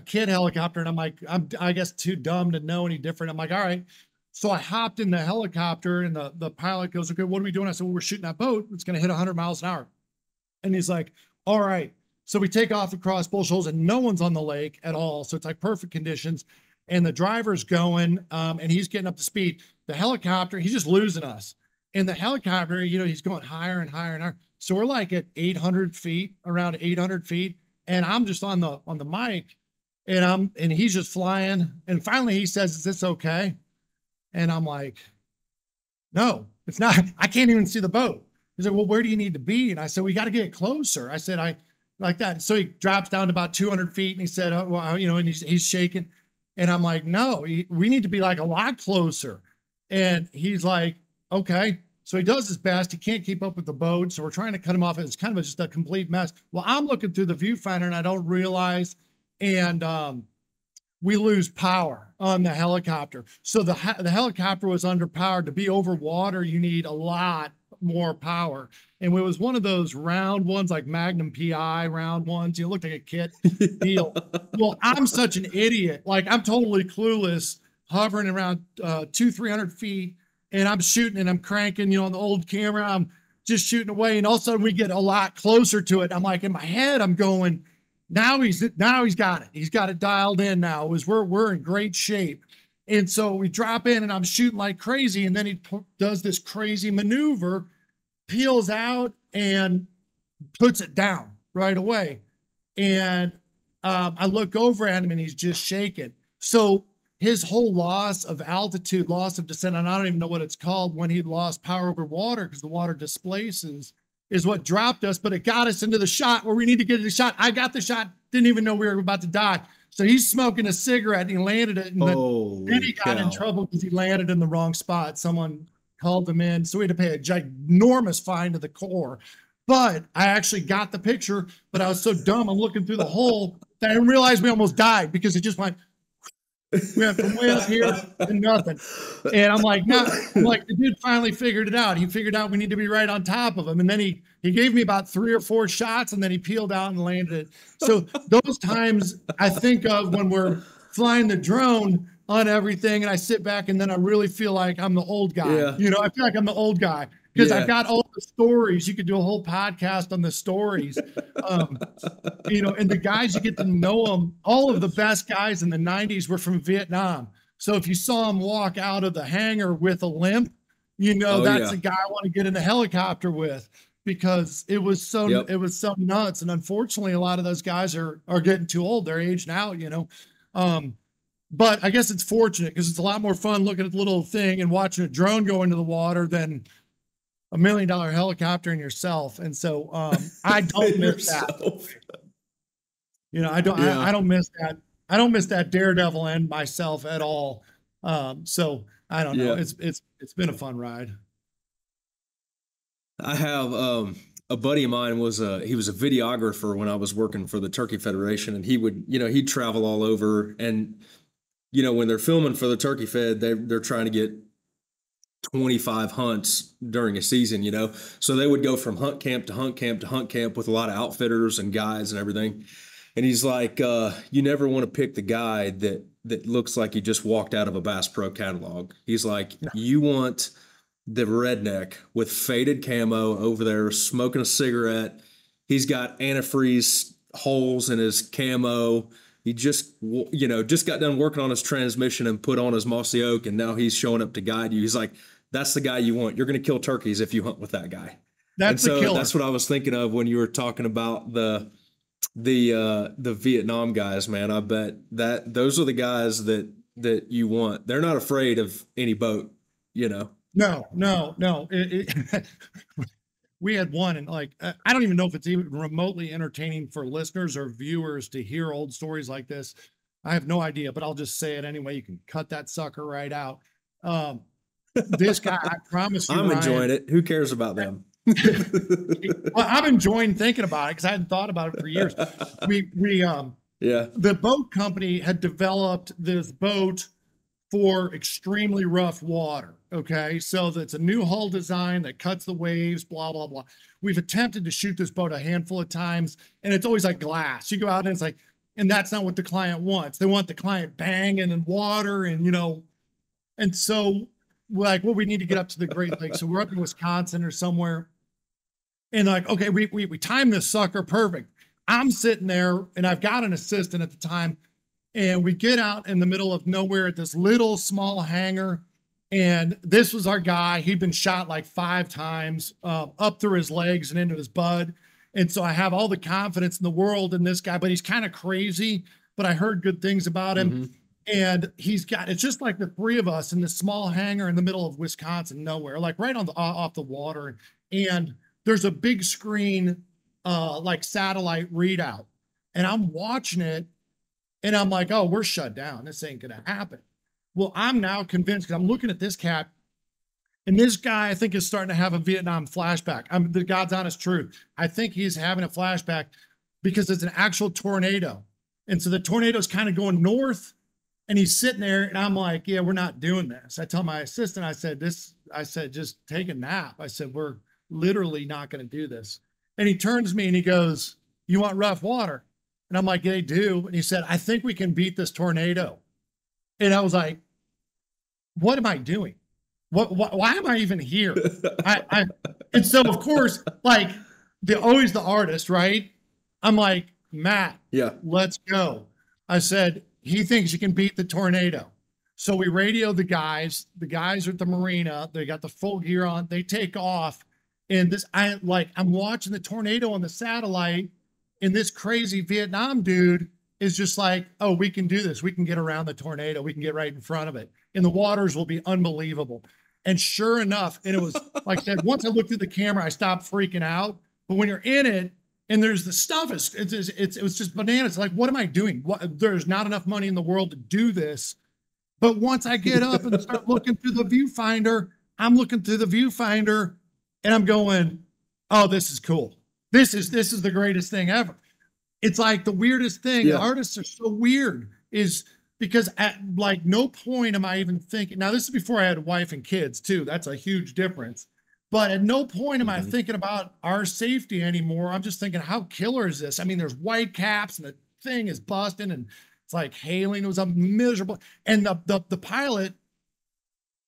kid helicopter. And I'm like, I guess too dumb to know any different. I'm like, all right. So I hopped in the helicopter and the pilot goes, okay, what are we doing? I said, well, we're shooting that boat. It's going to hit 100 miles an hour. And he's like, all right. So we take off across Bull Shoals and no one's on the lake at all. So it's like perfect conditions. And the driver's going and he's getting up to speed. The helicopter, he's just losing us. And the helicopter, you know, he's going higher and higher and higher. So we're like at 800 feet, around 800 feet. and I'm just on the mic, and he's just flying. And finally he says, "Is this okay?" And I'm like, "No, it's not. I can't even see the boat." He said, "Well, where do you need to be?" And I said, "We got to get closer." I said, "I like that." So he drops down to about 200 feet and he said, "Oh, well, and he's shaking." And I'm like, "No, we need to be like a lot closer." And he's like, "Okay." So he does his best. He can't keep up with the boat. So we're trying to cut him off. It's kind of just a complete mess. Well, I'm looking through the viewfinder and I don't realize. And we lose power on the helicopter. So the helicopter was underpowered. To be over water, you need a lot more power. And it was one of those round ones, like Magnum PI round ones. You look like a kid deal. Well, I'm such an idiot. Like, I'm totally clueless, hovering around 300 feet, and I'm shooting and I'm cranking, on the old camera. I'm just shooting away. And all of a sudden we get a lot closer to it. I'm like, in my head, I'm going, now he's got it. He's got it dialed in now. We're in great shape. And so we drop in and I'm shooting like crazy. And then he does this crazy maneuver, peels out and puts it down right away. And I look over at him and he's just shaking. So his whole loss of altitude, loss of descent, and I don't even know what it's called when he lost power over water because the water displaces, is what dropped us, but it got us into the shot where we need to get the shot. I got the shot, didn't even know we were about to die. So he's smoking a cigarette and he landed it. And then he got in trouble because he landed in the wrong spot. Someone called him in. So we had to pay a ginormous fine to the Corps. But I actually got the picture, but I was so dumb. I'm looking through the hole that I didn't realize we almost died because it just went. We went from way up here to nothing. And I'm like, no, the dude finally figured it out. He figured out we need to be right on top of him. And then he gave me about 3 or 4 shots and then he peeled out and landed it. So those times I think of when we're flying the drone on everything and I sit back and then I really feel like I'm the old guy. I feel like I'm the old guy because I've got all the stories. You could do a whole podcast on the stories. And the guys, you get to know them. All of the best guys in the 90s were from Vietnam. So if you saw them walk out of the hangar with a limp, that's the guy I want to get in a helicopter with because it was so nuts. And unfortunately, a lot of those guys are getting too old. They're aged out, but I guess it's fortunate because it's a lot more fun looking at the little thing and watching a drone go into the water than $1 million helicopter and yourself. And so I don't miss that. I don't miss that. I don't miss that daredevil and myself at all. So I don't know. It's been a fun ride. I have a buddy of mine he was a videographer when I was working for the Turkey Federation, and he would, he'd travel all over, and when they're filming for the Turkey Fed, they're trying to get 25 hunts during a season, so they would go from hunt camp to hunt camp to hunt camp with a lot of outfitters and guides and everything. And he's like, you never want to pick the guy that looks like he just walked out of a Bass Pro catalog. He's like, you want the redneck with faded camo over there smoking a cigarette. He's got antifreeze holes in his camo. He just got done working on his transmission and put on his mossy oak, and now he's showing up to guide you. He's like, that's the guy you want. You're going to kill turkeys if you hunt with that guy. That's what I was thinking of when you were talking about the Vietnam guys, man. I bet that those are the guys that you want. They're not afraid of any boat, No. We had one, and I don't even know if it's even remotely entertaining for listeners or viewers to hear old stories like this. I have no idea, but I'll just say it anyway. You can cut that sucker right out. This guy, I promise you, I'm enjoying it. Who cares about them? Well, I'm enjoying thinking about it because I hadn't thought about it for years. The boat company had developed this boat for extremely rough water. Okay. So that's a new hull design that cuts the waves, blah, blah, blah. We've attempted to shoot this boat a handful of times and it's always like glass. You go out and it's like, and that's not what the client wants. They want the client banging in water and, and so we need to get up to the Great Lakes. So we're up in Wisconsin or somewhere. And okay, we timed this sucker perfect. I'm sitting there and I've got an assistant at the time. And we get out in the middle of nowhere at this little small hangar. And this was our guy. He'd been shot like 5 times up through his legs and into his bud. And so I have all the confidence in the world in this guy, but he's kind of crazy, but I heard good things about him. Mm-hmm. And it's just like the three of us in this small hangar in the middle of Wisconsin, nowhere, like right on the off the water. And there's a big screen, like satellite readout. And I'm watching it and I'm like, oh, we're shut down. This ain't gonna happen. Well, I'm now convinced because I'm looking at this cat, and this guy I think is starting to have a Vietnam flashback. I'm the God's honest truth. I think he's having a flashback because it's an actual tornado. And so the tornado's kind of going north. And he's sitting there, and I'm like, yeah, we're not doing this. I tell my assistant, I said, just take a nap. I said, we're literally not going to do this. And he turns to me and he goes, you want rough water? And I'm like, yeah, I do. And he said, I think we can beat this tornado. And I was like, what am I doing? Why am I even here? And so of course, like always the artist, right? I'm like, Matt, yeah, let's go. I said, he thinks you can beat the tornado. So we radio the guys. The guys are at the marina. They got the full gear on. They take off. And I'm watching the tornado on the satellite. And this crazy Vietnam dude is just like, oh, we can do this. We can get around the tornado. We can get right in front of it. And the waters will be unbelievable. And sure enough, and it was, like I said, once I looked through the camera, I stopped freaking out. But when you're in it, and there's the stuff, it was just bananas. Like, what am I doing? There's not enough money in the world to do this. But once I get up and start looking through the viewfinder, I'm looking through the viewfinder and I'm going, oh, this is cool. This is the greatest thing ever. It's like the weirdest thing. Yeah. Artists are so weird is because at like no point am I even thinking, now this is before I had a wife and kids too. That's a huge difference. But at no point am I thinking about our safety anymore. I'm just thinking, how killer is this? I mean, there's white caps and the thing is busting and it's like hailing. It was a miserable. And the pilot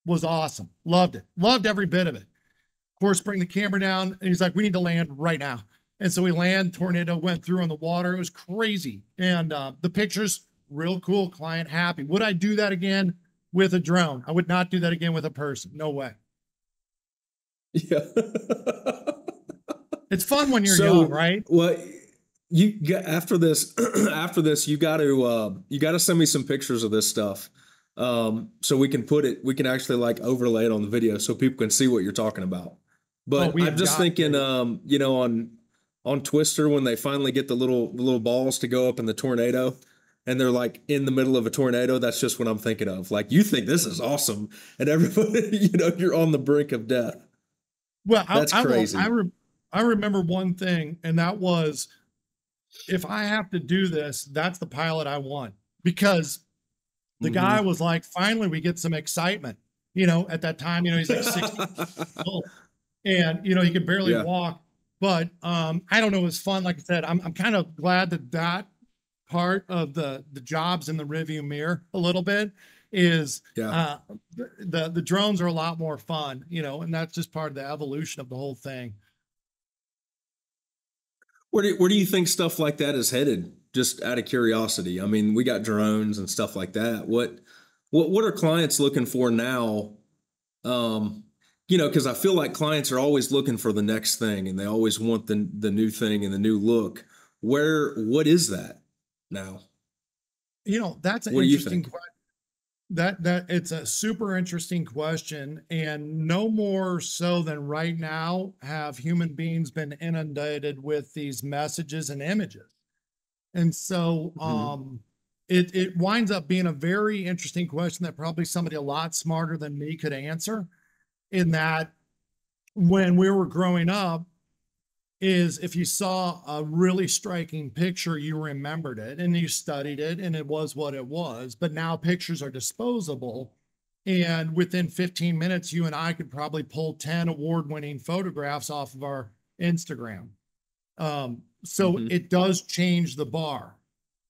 was awesome. Loved it. Loved every bit of it. Of course, bring the camera down and he's like, we need to land right now. And so we land, tornado went through on the water. It was crazy. And the pictures, real cool, client happy. Would I do that again with a drone? I would not do that again with a person. No way. Yeah. It's fun when you're young, right? Well, after this, you got to send me some pictures of this stuff. So we can actually like overlay it on the video so people can see what you're talking about. But I'm just thinking, on Twister, when they finally get the little balls to go up in the tornado and they're like in the middle of a tornado, that's just what I'm thinking of. Like, you think this is awesome and everybody, you're on the brink of death. Well, that's crazy. I remember one thing, and that was, if I have to do this, that's the pilot I want. Because the guy was like, finally, we get some excitement. At that time, he's like 60 years old, and he could barely walk. But I don't know, it was fun. Like I said, I'm kind of glad that part of the jobs in the rearview mirror a little bit is the drones are a lot more fun, and that's just part of the evolution of the whole thing. Where do you think stuff like that is headed? Just out of curiosity. I mean, we got drones and stuff like that. What are clients looking for now? Because I feel like clients are always looking for the next thing, and they always want the new thing and the new look. What is that now? That's an interesting question. That it's a super interesting question, and no more so than right now have human beings been inundated with these messages and images. And so it winds up being a very interesting question that probably somebody a lot smarter than me could answer, in that when we were growing up, is if you saw a really striking picture, you remembered it and you studied it and it was what it was. But now pictures are disposable. And within 15 minutes, you and I could probably pull 10 award-winning photographs off of our Instagram. So it does change the bar.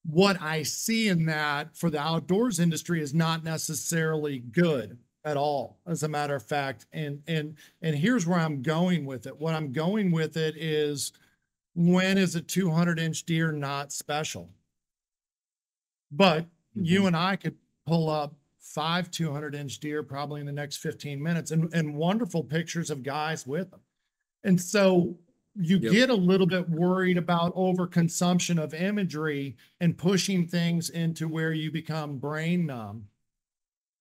What I see in that for the outdoors industry is not necessarily good at all, as a matter of fact. And here's where I'm going with it. What I'm going with it is, when is a 200-inch deer not special? But you and I could pull up 5 200-inch deer probably in the next 15 minutes and wonderful pictures of guys with them. And so you Yep. get a little bit worried about overconsumption of imagery and pushing things into where you become brain numb.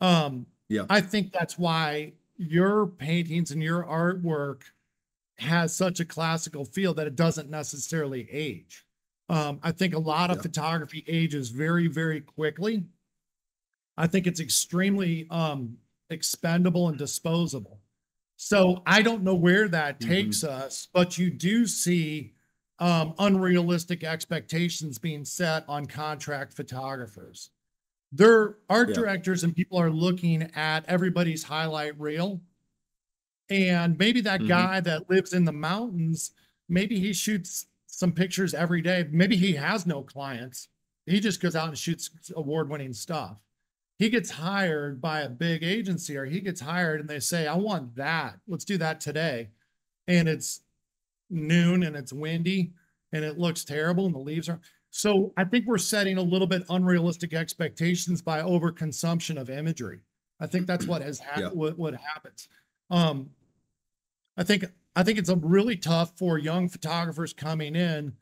Um, Yeah. I think that's why your paintings and your artwork has such a classical feel that it doesn't necessarily age. I think a lot of Yeah. photography ages very, very quickly. I think it's extremely expendable and disposable. So I don't know where that takes Mm-hmm. us, but you do see unrealistic expectations being set on contract photographers. Their art Yeah. directors and people are looking at everybody's highlight reel. And maybe that Mm-hmm. guy that lives in the mountains, maybe he shoots some pictures every day. Maybe he has no clients. He just goes out and shoots award winning stuff. He gets hired by a big agency, or he gets hired and they say, I want that. Let's do that today. And it's noon and it's windy and it looks terrible and the leaves are. So I think we're setting a little bit unrealistic expectations by overconsumption of imagery. I think that's what Yeah. what happens. Um, I think I think it's a really tough for young photographers coming in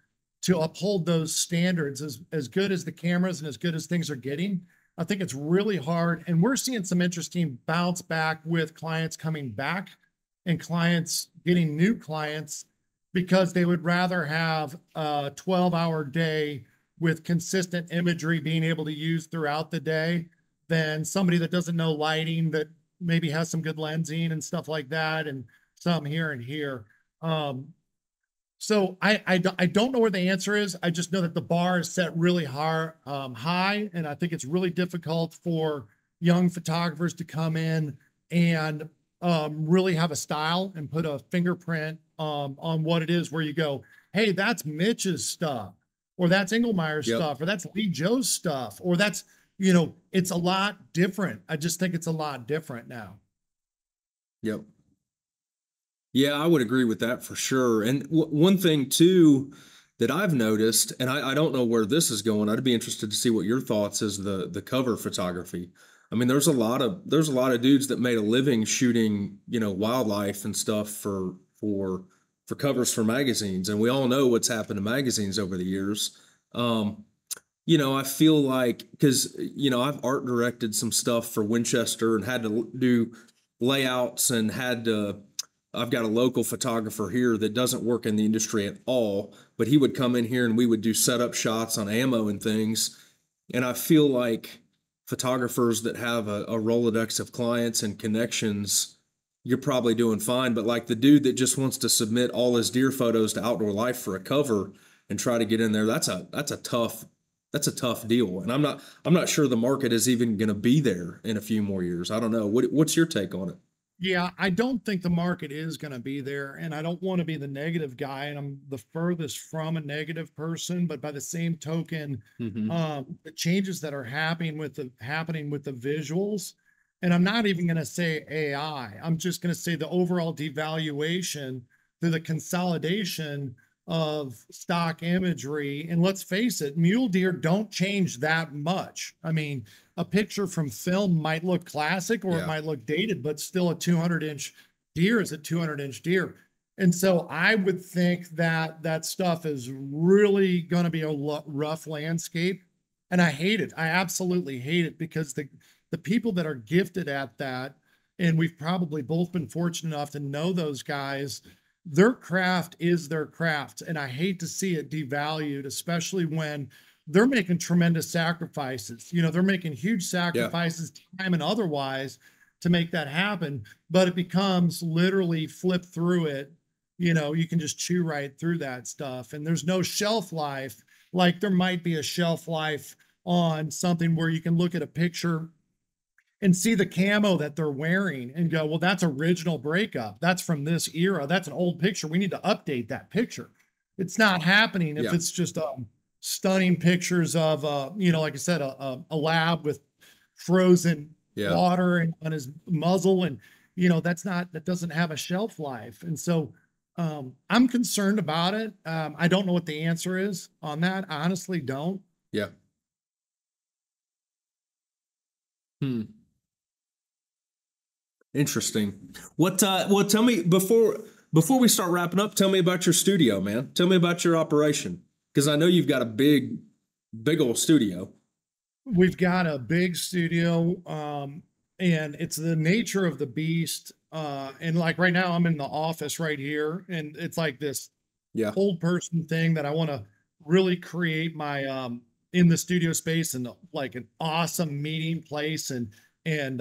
to uphold those standards as good as the cameras and as good as things are getting. I think it's really hard, and we're seeing some interesting bounce back with clients coming back and clients getting new clients because they would rather have a 12-hour day with consistent imagery being able to use throughout the day than somebody that doesn't know lighting, that maybe has some good lensing and stuff like that, and some here and here. Um, so I don't know where the answer is. I just know that the bar is set really high, and I think it's really difficult for young photographers to come in and really have a style and put a fingerprint on what it is. Where you go, hey, that's Mitch's stuff, or that's Engelmeyer's Yep. stuff, or that's Lee Joe's stuff, or that's it's a lot different. I just think it's a lot different now. Yep. Yeah, I would agree with that for sure. And one thing too that I've noticed, and I don't know where this is going. I'd be interested to see what your thoughts is the cover photography. I mean, there's a lot of dudes that made a living shooting, wildlife and stuff for covers for magazines, and we all know what's happened to magazines over the years. Um, I feel like because I've art directed some stuff for Winchester and had to do layouts and had to. I've got a local photographer here that doesn't work in the industry at all, but he would come in here and we would do setup shots on ammo and things. And I feel like photographers that have a Rolodex of clients and connections, you're probably doing fine. But like the dude that just wants to submit all his deer photos to Outdoor Life for a cover and try to get in there, that's a tough deal. And I'm not sure the market is even going to be there in a few more years. I don't know. What's your take on it? Yeah, I don't think the market is going to be there. And I don't want to be the negative guy. And I'm the furthest from a negative person. But by the same token, Mm-hmm. the changes that are happening with the visuals, and I'm not even going to say AI, I'm just going to say the overall devaluation through the consolidation of stock imagery. And let's face it, mule deer don't change that much. I mean, a picture from film might look classic or it Yeah. might look dated, but still a 200-inch deer is a 200-inch deer. And so I would think that that stuff is really going to be a rough landscape. And I hate it. I absolutely hate it because the people that are gifted at that, and we've probably both been fortunate enough to know those guys, their craft is their craft. And I hate to see it devalued, especially when they're making tremendous sacrifices. They're making huge Yeah. sacrifices, time and otherwise, to make that happen. But it becomes literally flip through it. You can just chew right through that stuff. And there's no shelf life. Like there might be a shelf life on something where you can look at a picture and see the camo that they're wearing and go, well, that's original breakup. That's from this era. That's an old picture. We need to update that picture. It's not happening if Yeah. it's just stunning pictures of, like I said, a lab with frozen Yeah. water on his muzzle. And, that doesn't have a shelf life. And so I'm concerned about it. I don't know what the answer is on that. I honestly don't. Yeah. Hmm. Interesting. Well, tell me before before we start wrapping up, tell me about your studio, man. Tell me about your operation, because I know you've got a big old studio. We've got a big studio, and it's the nature of the beast. And like right now, I'm in the office right here, and it's like this Yeah. old person thing that I want to really create my in the studio space, and like an awesome meeting place and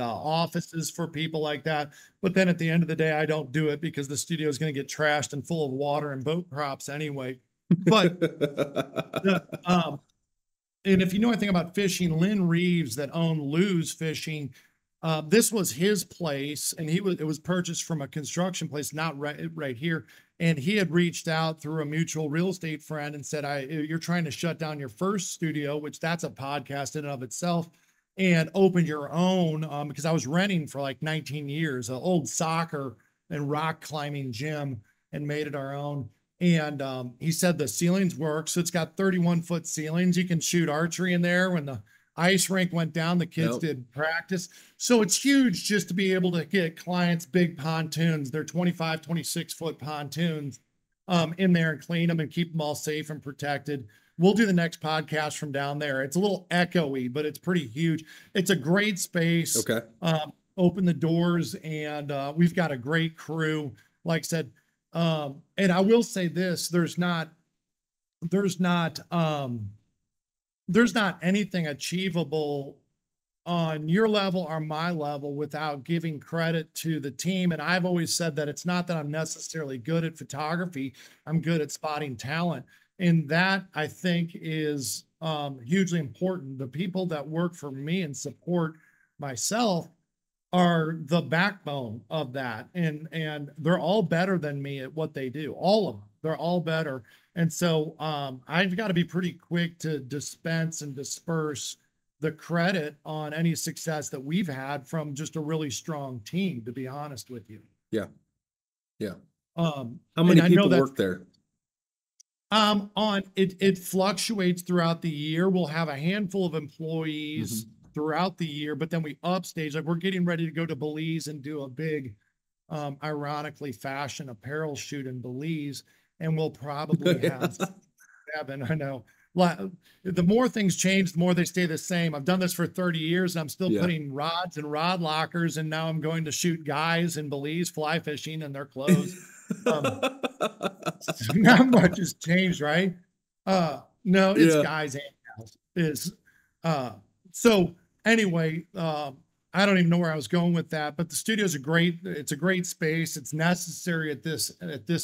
offices for people like that. But then at the end of the day, I don't do it because the studio is going to get trashed and full of water and boat props anyway. But the and if you know anything about fishing, Lynn Reeves that owned Lou's Fishing, this was his place, and it was purchased from a construction place, not right here. And he had reached out through a mutual real estate friend and said, "You're trying to shut down your first studio, which that's a podcast in and of itself, and open your own." Because I was renting for like 19 years, an old soccer and rock climbing gym, and made it our own. And he said the ceilings work. So it's got 31-foot ceilings. You can shoot archery in there. When the ice rink went down, the kids did practice. So it's huge just to be able to get clients big pontoons. They're 25, 26-foot pontoons in there and clean them and keep them all safe and protected. We'll do the next podcast from down there. It's a little echoey, but it's pretty huge. It's a great space. Okay. Open the doors, and we've got a great crew. Like I said, and I will say this, there's not anything achievable on your level or my level without giving credit to the team. And I've always said that it's not that I'm necessarily good at photography. I'm good at spotting talent. And that, I think, is hugely important. The people that work for me and support myself are the backbone of that. And they're all better than me at what they do. All of them. They're all better. And so I've got to be pretty quick to dispense and disperse the credit on any success that we've had from just a really strong team, to be honest with you. Yeah. Yeah. How many people work there? It fluctuates throughout the year. We'll have a handful of employees throughout the year, but then we upstage. Like we're getting ready to go to Belize and do a big, ironically, fashion apparel shoot in Belize, and we'll probably have seven. I know. The more things change, the more they stay the same. I've done this for 30 years, and I'm still putting rods and rod lockers, and now I'm going to shoot guys in Belize fly fishing in their clothes. Not much has changed, right? No, it's guys and gals. So anyway, I don't even know where I was going with that, but the studio's it's a great space. It's necessary at this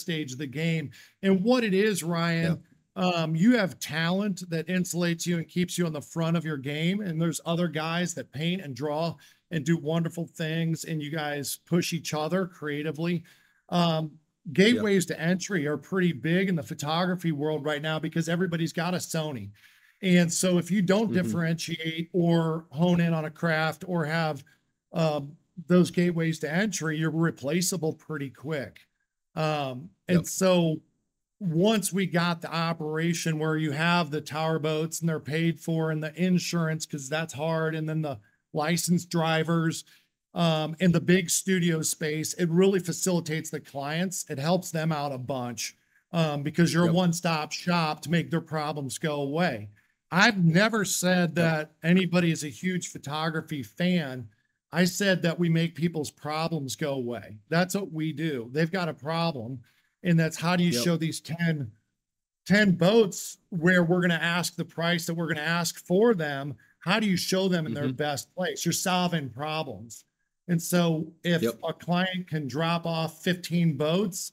stage of the game. And what it is, Ryan, you have talent that insulates you and keeps you on the front of your game. And there's other guys that paint and draw and do wonderful things. And you guys push each other creatively. Gateways to entry are pretty big in the photography world right now because everybody's got a Sony. And so if you don't differentiate or hone in on a craft or have those gateways to entry, you're replaceable pretty quick. And so once we got the operation where you have the tower boats and they're paid for and the insurance, because that's hard, and then the licensed drivers and the big studio space, it really facilitates the clients. It helps them out a bunch because you're a one-stop shop to make their problems go away. I've never said that anybody is a huge photography fan. I said that we make people's problems go away. That's what we do. They've got a problem, and that's how do you show these 10 boats where we're going to ask the price that we're going to ask for them? How do you show them in their best place? You're solving problems. And so if a client can drop off 15 boats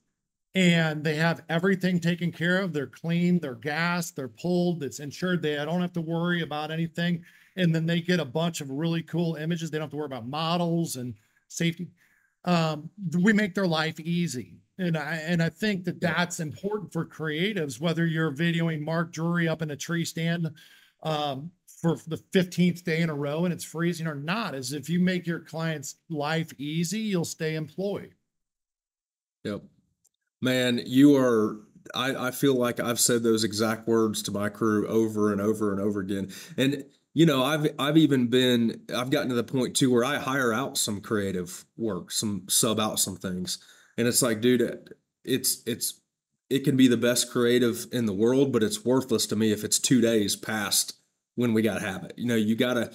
and they have everything taken care of, they're clean, they're gassed, they're pulled, it's insured, they don't have to worry about anything. And then they get a bunch of really cool images. They don't have to worry about models and safety. We make their life easy. And I think that that's important for creatives, whether you're videoing Mark Drury up in a tree stand for the 15th day in a row and it's freezing or not, is if you make your client's life easy, you'll stay employed. Yep. Man, I feel like I've said those exact words to my crew over and over and over again. And, you know, I've gotten to the point too where I hire out some creative work, sub out some things. And it's like, dude, it can be the best creative in the world, but it's worthless to me if it's 2 days past when we got to have it. You gotta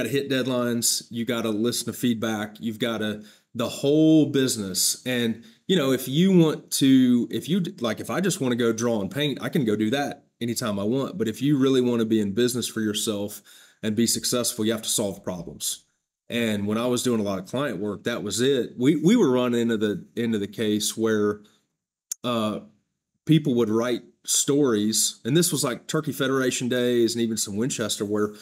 hit deadlines. You gotta listen to feedback. You've gotta the whole business. And if I just want to go draw and paint, I can go do that anytime I want. But if you really want to be in business for yourself and be successful, you have to solve problems. And when I was doing a lot of client work, that was it. We were running into the case where uh, people would write stories, and this was like Turkey Federation days and even some Winchester, where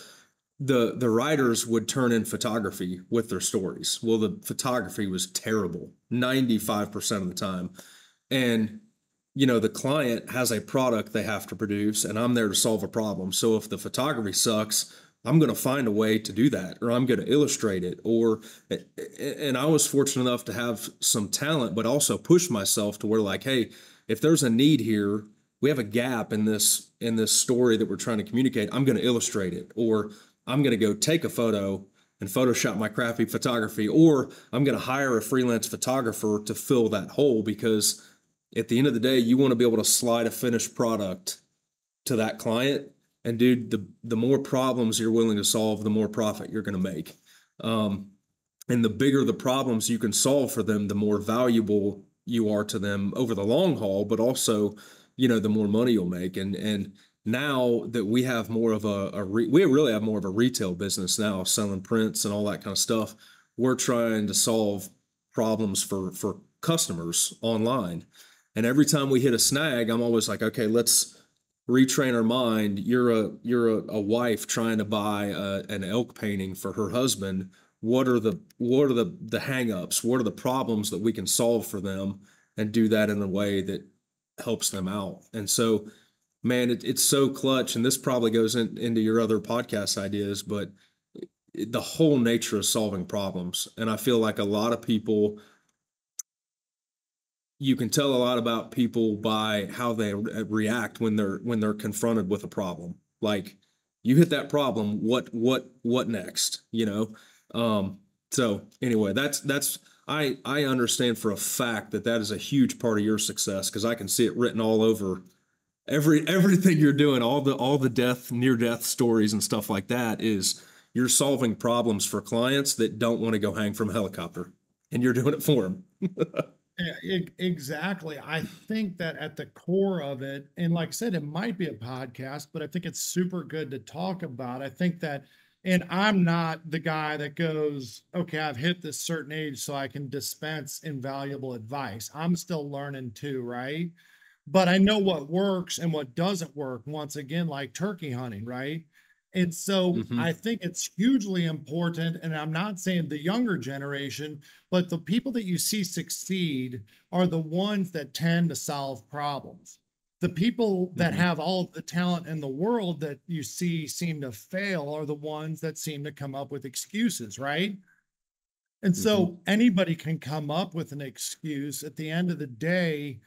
the writers would turn in photography with their stories. Well, the photography was terrible 95% of the time. And the client has a product they have to produce, and I'm there to solve a problem. So if the photography sucks, I'm going to find a way to do that, or I'm going to illustrate it. And I was fortunate enough to have some talent, but also push myself to where, like, hey, if there's a need here, we have a gap in this story that we're trying to communicate, I'm going to illustrate it, or I'm going to go take a photo and Photoshop my crappy photography, or I'm going to hire a freelance photographer to fill that hole, because at the end of the day, you want to be able to slide a finished product to that client. And dude, the more problems you're willing to solve, the more profit you're going to make. And the bigger the problems you can solve for them, the more valuable you are to them over the long haul, but also, the more money you'll make. And now that we have more of we really have more of a retail business now, selling prints and all that kind of stuff. We're trying to solve problems for customers online. And every time we hit a snag, I'm always like, okay, let's retrain our mind. You're a wife trying to buy an elk painting for her husband. What are the hangups? What are the problems that we can solve for them, and do that in a way that helps them out? And so, man, it's so clutch. And this probably goes into your other podcast ideas, but the whole nature of solving problems. And I feel like a lot of people, you can tell a lot about people by how they react when they're confronted with a problem. Like, you hit that problem, what next? So anyway, that's I understand for a fact that is a huge part of your success, because I can see it written all over everything you're doing, all the near death stories and stuff like that. Is you're solving problems for clients that don't want to go hang from a helicopter, and you're doing it for them. Yeah, exactly. I think that at the core of it, and like I said, it might be a podcast, but I think it's super good to talk about. I think that, and I'm not the guy that goes, okay, I've hit this certain age so I can dispense invaluable advice. I'm still learning too, right? But I know what works and what doesn't work, once again, like turkey hunting, right? And so Mm-hmm. I think it's hugely important. And I'm not saying the younger generation, but the people that you see succeed are the ones that tend to solve problems. The people that Mm-hmm. have all of the talent in the world that you see seem to fail are the ones that seem to come up with excuses, right? And Mm-hmm. so anybody can come up with an excuse. At the end of the day,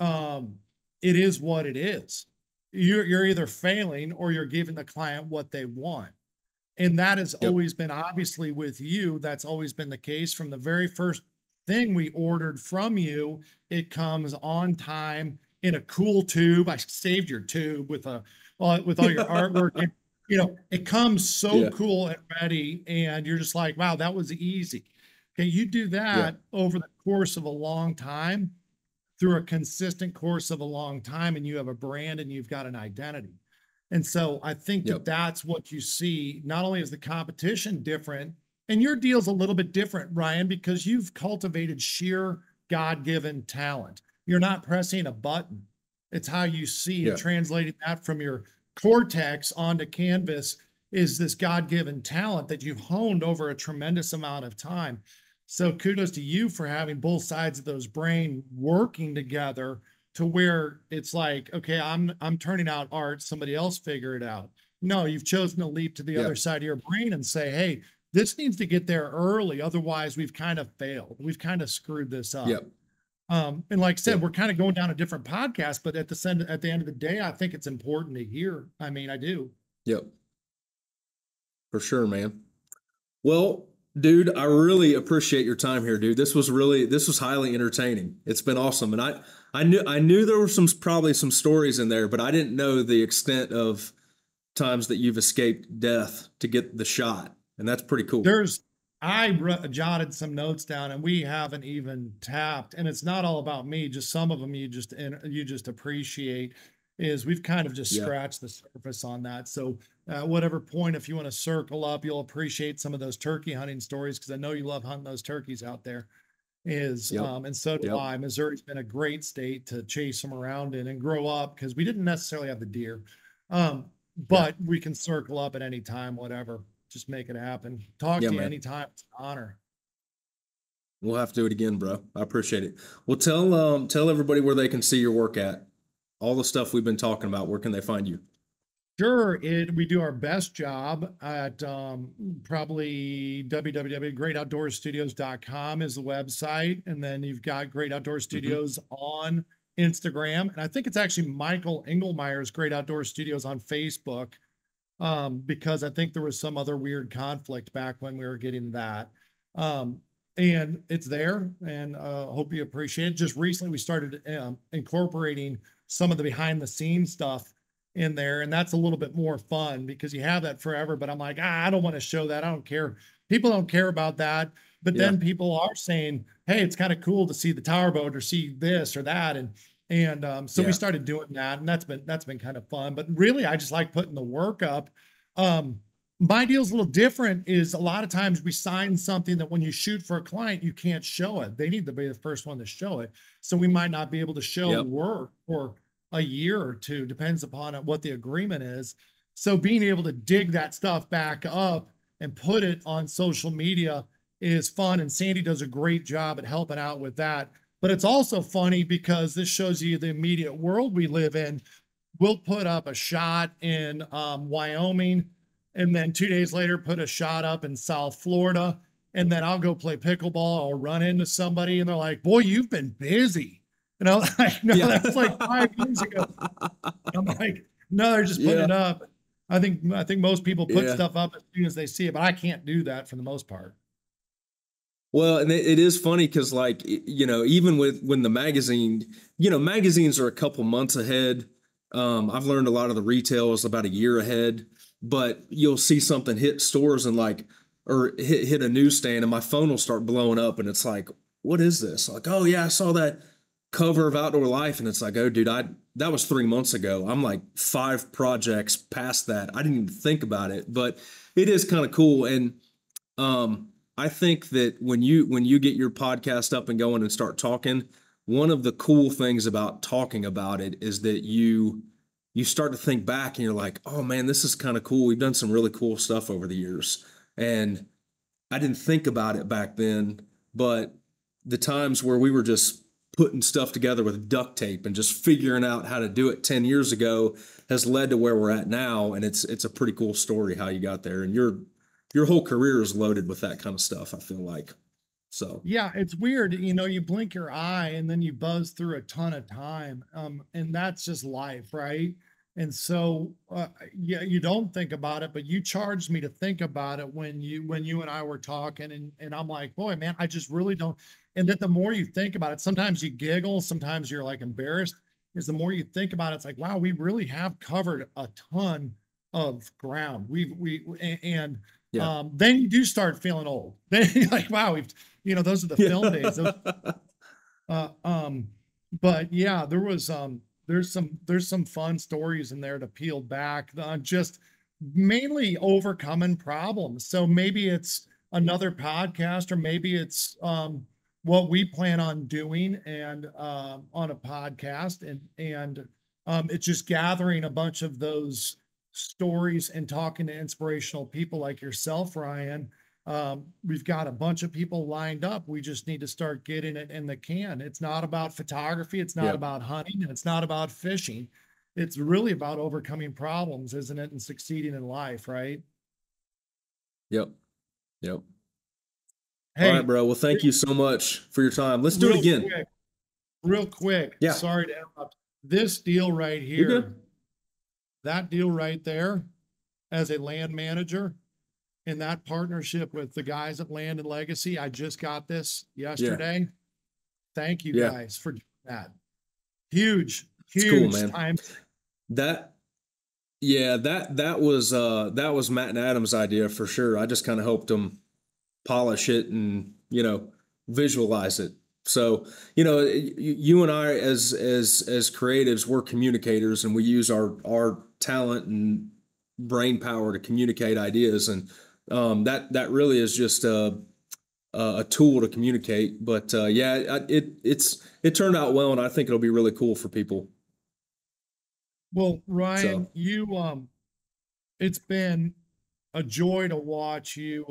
um, it is what it is. You're either failing or you're giving the client what they want. And that has Yep. always been, obviously, with you, that's always been the case from the very first thing we ordered from you. It comes on time in a cool tube. I saved your tube with with all your artwork. And, it comes so Yeah. cool and ready, and you're just like, wow, that was easy. Okay, you do Yeah. that over the course of a long time, through a consistent course of a long time, and you have a brand and you've got an identity. And so I think that Yep. that's what you see. Not only is the competition different, and your deal's a little bit different, Ryan, because you've cultivated sheer God-given talent. You're not pressing a button. It's how you see, and Yeah. translating that from your cortex onto canvas is this God-given talent that you've honed over a tremendous amount of time. So kudos to you for having both sides of those brain working together to where it's like, okay, I'm turning out art, somebody else figure it out. No, you've chosen to leap to the other Yep. side of your brain and say, hey, this needs to get there early. Otherwise, we've kind of failed. We've kind of screwed this up. Yep. And like I said, Yep. we're kind of going down a different podcast, but at the end of the day, I think it's important to hear. I mean, I do. Yep. For sure, man. Well, dude, I really appreciate your time here, dude. This was highly entertaining. It's been awesome. And I I knew there were probably some stories in there, but I didn't know the extent of times that you've escaped death to get the shot, and that's pretty cool. I jotted some notes down, and we haven't even tapped. And it's not all about me. Just some of them you just appreciate. Is we've kind of just Yeah. scratched the surface on that. So at whatever point, if you want to circle up, you'll appreciate some of those turkey hunting stories because I know you love hunting those turkeys out there. Yep. And so do Yep. I. Missouri's been a great state to chase them around in and grow up because we didn't necessarily have the deer. Yeah. But we can circle up at any time, whatever. Just make it happen. Talk Yeah, to you man. anytime. It's an honor. We'll have to do it again, bro. I appreciate it. Well, tell everybody where they can see your work at. All the stuff we've been talking about. Where can they find you? Sure, we do our best job at probably www.greatoutdoorstudios.com is the website. And then you've got Great Outdoor Studios on Instagram. And I think it's actually Michael Engelmeyer's Great Outdoor Studios on Facebook because I think there was some other weird conflict back when we were getting that. And it's there and hope you appreciate it. Just recently, we started incorporating some of the behind the scenes stuff in there. And that's a little bit more fun because you have that forever. But I'm like, I don't want to show that. I don't care. People don't care about that. But then people are saying, hey, it's kind of cool to see the tower boat or see this or that. So we started doing that. And that's been kind of fun. But really, I just like putting the work up. My deal's a little different is a lot of times we sign something that when you shoot for a client, you can't show it. They need to be the first one to show it. So we might not be able to show work for a year or two, depends upon what the agreement is. So being able to dig that stuff back up and put it on social media is fun. And Sandy does a great job at helping out with that. But it's also funny because this shows you the immediate world we live in. We'll put up a shot in Wyoming, and then 2 days later, put a shot up in South Florida. And then I'll go play pickleball. I'll run into somebody and they're like, boy, you've been busy. And I'm like, no, that's like 5 years ago. I'm like, no, they're just putting it up. I think most people put stuff up as soon as they see it, but I can't do that for the most part. Well, and it is funny because, like, even when the magazine, magazines are a couple months ahead. I've learned a lot of the retail is about a year ahead, but you'll see something hit stores and or hit a newsstand, and my phone will start blowing up, and it's like, what is this? Like, oh yeah, I saw that cover of Outdoor Life, and it's like, oh dude, that was 3 months ago. I'm like 5 projects past that. I didn't even think about it, but it is kind of cool. And I think that when you get your podcast up and going and start talking, one of the cool things about talking about it is that you start to think back and you're like, oh man, this is kind of cool. We've done some really cool stuff over the years. And I didn't think about it back then, but the times where we were just putting stuff together with duct tape and just figuring out how to do it 10 years ago has led to where we're at now. And it's a pretty cool story how you got there. And your whole career is loaded with that kind of stuff, I feel like. So yeah, it's weird. You blink your eye and then you buzz through a ton of time. And that's just life, right? And so, you don't think about it, but you charged me to think about it when you and I were talking, and I'm like, boy, man, I just really don't. And that the more you think about it, sometimes you giggle, sometimes you're like embarrassed. Is the more you think about it, it's like, wow, we really have covered a ton of ground. Then you do start feeling old. Then you're like, wow, those are the film days. But yeah, there's some fun stories in there to peel back on just mainly overcoming problems. So maybe it's another podcast, or maybe it's what we plan on doing and on a podcast, and it's just gathering a bunch of those stories and talking to inspirational people like yourself, Ryan. We've got a bunch of people lined up. We just need to start getting it in the can. It's not about photography. It's not about hunting. And it's not about fishing. It's really about overcoming problems, isn't it? And succeeding in life, right? Yep. Hey, all right, bro. Well, thank you so much for your time. Let's do it again. Real quick. Yeah. Sorry to interrupt. This deal right here, that deal right there, as a land manager, in that partnership with the guys at Land and Legacy, I just got this yesterday. Thank you guys for doing that. Huge, It's cool, huge man. time. That Yeah, that was Matt and Adam's idea for sure. I just kind of helped them polish it and, visualize it. So, you and I as creatives, we're communicators, and we use our talent and brain power to communicate ideas, and that really is just a tool to communicate. But yeah, it turned out well, and I think it'll be really cool for people. Well, Ryan, So it's been a joy to watch you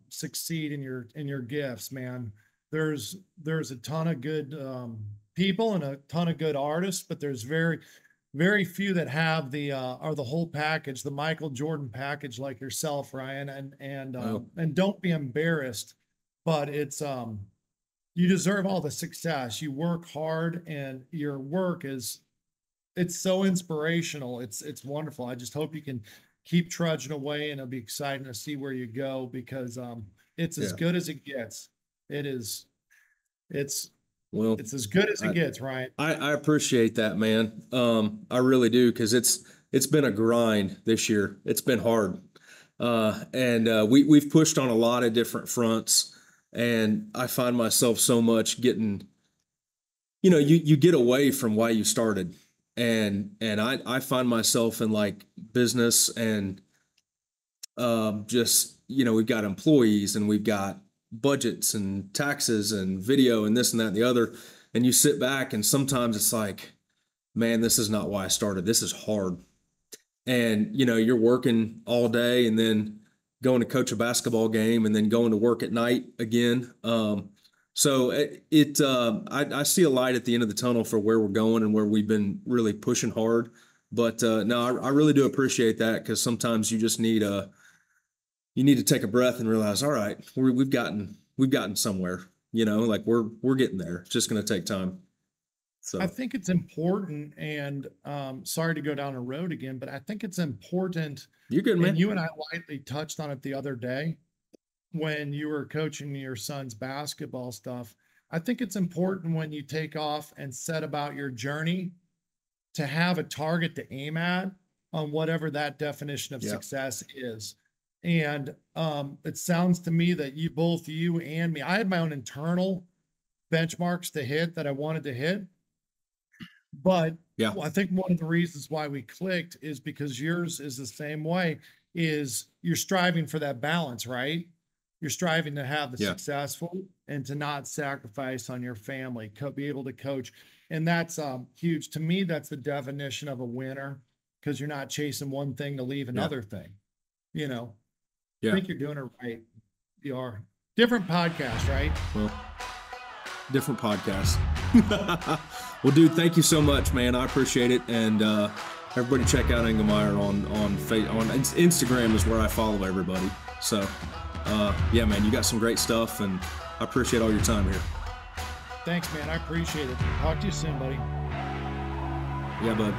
succeed in your gifts, man. There's a ton of good people and a ton of good artists, but there's very few that have the are the whole package, the Michael Jordan package, like yourself, Ryan. well, And don't be embarrassed, but it's you deserve all the success. You work hard, and your work is it's so inspirational. It's wonderful. I just hope you can keep trudging away, and it'll be exciting to see where you go, because it's as yeah. good as it gets. It is it's Well, it's as good as it I, gets, Ryan. I appreciate that, man. I really do, because it's been a grind this year. It's been hard, and we've pushed on a lot of different fronts, and I find myself so much getting, you get away from why you started, and I find myself in like business and just we've got employees and we've got budgets and taxes and video and this and that and the other, and you sit back and sometimes it's like, man, this is not why I started. This is hard. And you're working all day and then going to coach a basketball game and then going to work at night again. So I see a light at the end of the tunnel for where we're going and where we've been really pushing hard. But no, I really do appreciate that, because sometimes you just need to take a breath and realize, all right, we've gotten somewhere. Like we're getting there. It's just going to take time. So I think it's important, and sorry to go down a road again, but I think it's important, you're good, and man. you and I lightly touched on it the other day when you were coaching your son's basketball stuff. I think it's important when you take off and set about your journey to have a target to aim at on whatever that definition of Yeah. success is. And it sounds to me that you and me, I had my own internal benchmarks to hit that I wanted to hit. But Yeah. I think one of the reasons why we clicked is because yours is the same way, is you're striving for that balance, right? You're striving to have the Yeah. successful and to not sacrifice on your family, be able to coach. And that's huge. To me, that's the definition of a winner, because you're not chasing one thing to leave another thing. I Yeah. think you're doing it right. You are. Different podcast, right? Well, different podcast. Well, dude, thank you so much, man. I appreciate it. And everybody check out Engelmeyer on Instagram is where I follow everybody. So yeah, man, you got some great stuff, and I appreciate all your time here. Thanks, man. I appreciate it. Talk to you soon, buddy. Yeah, bud.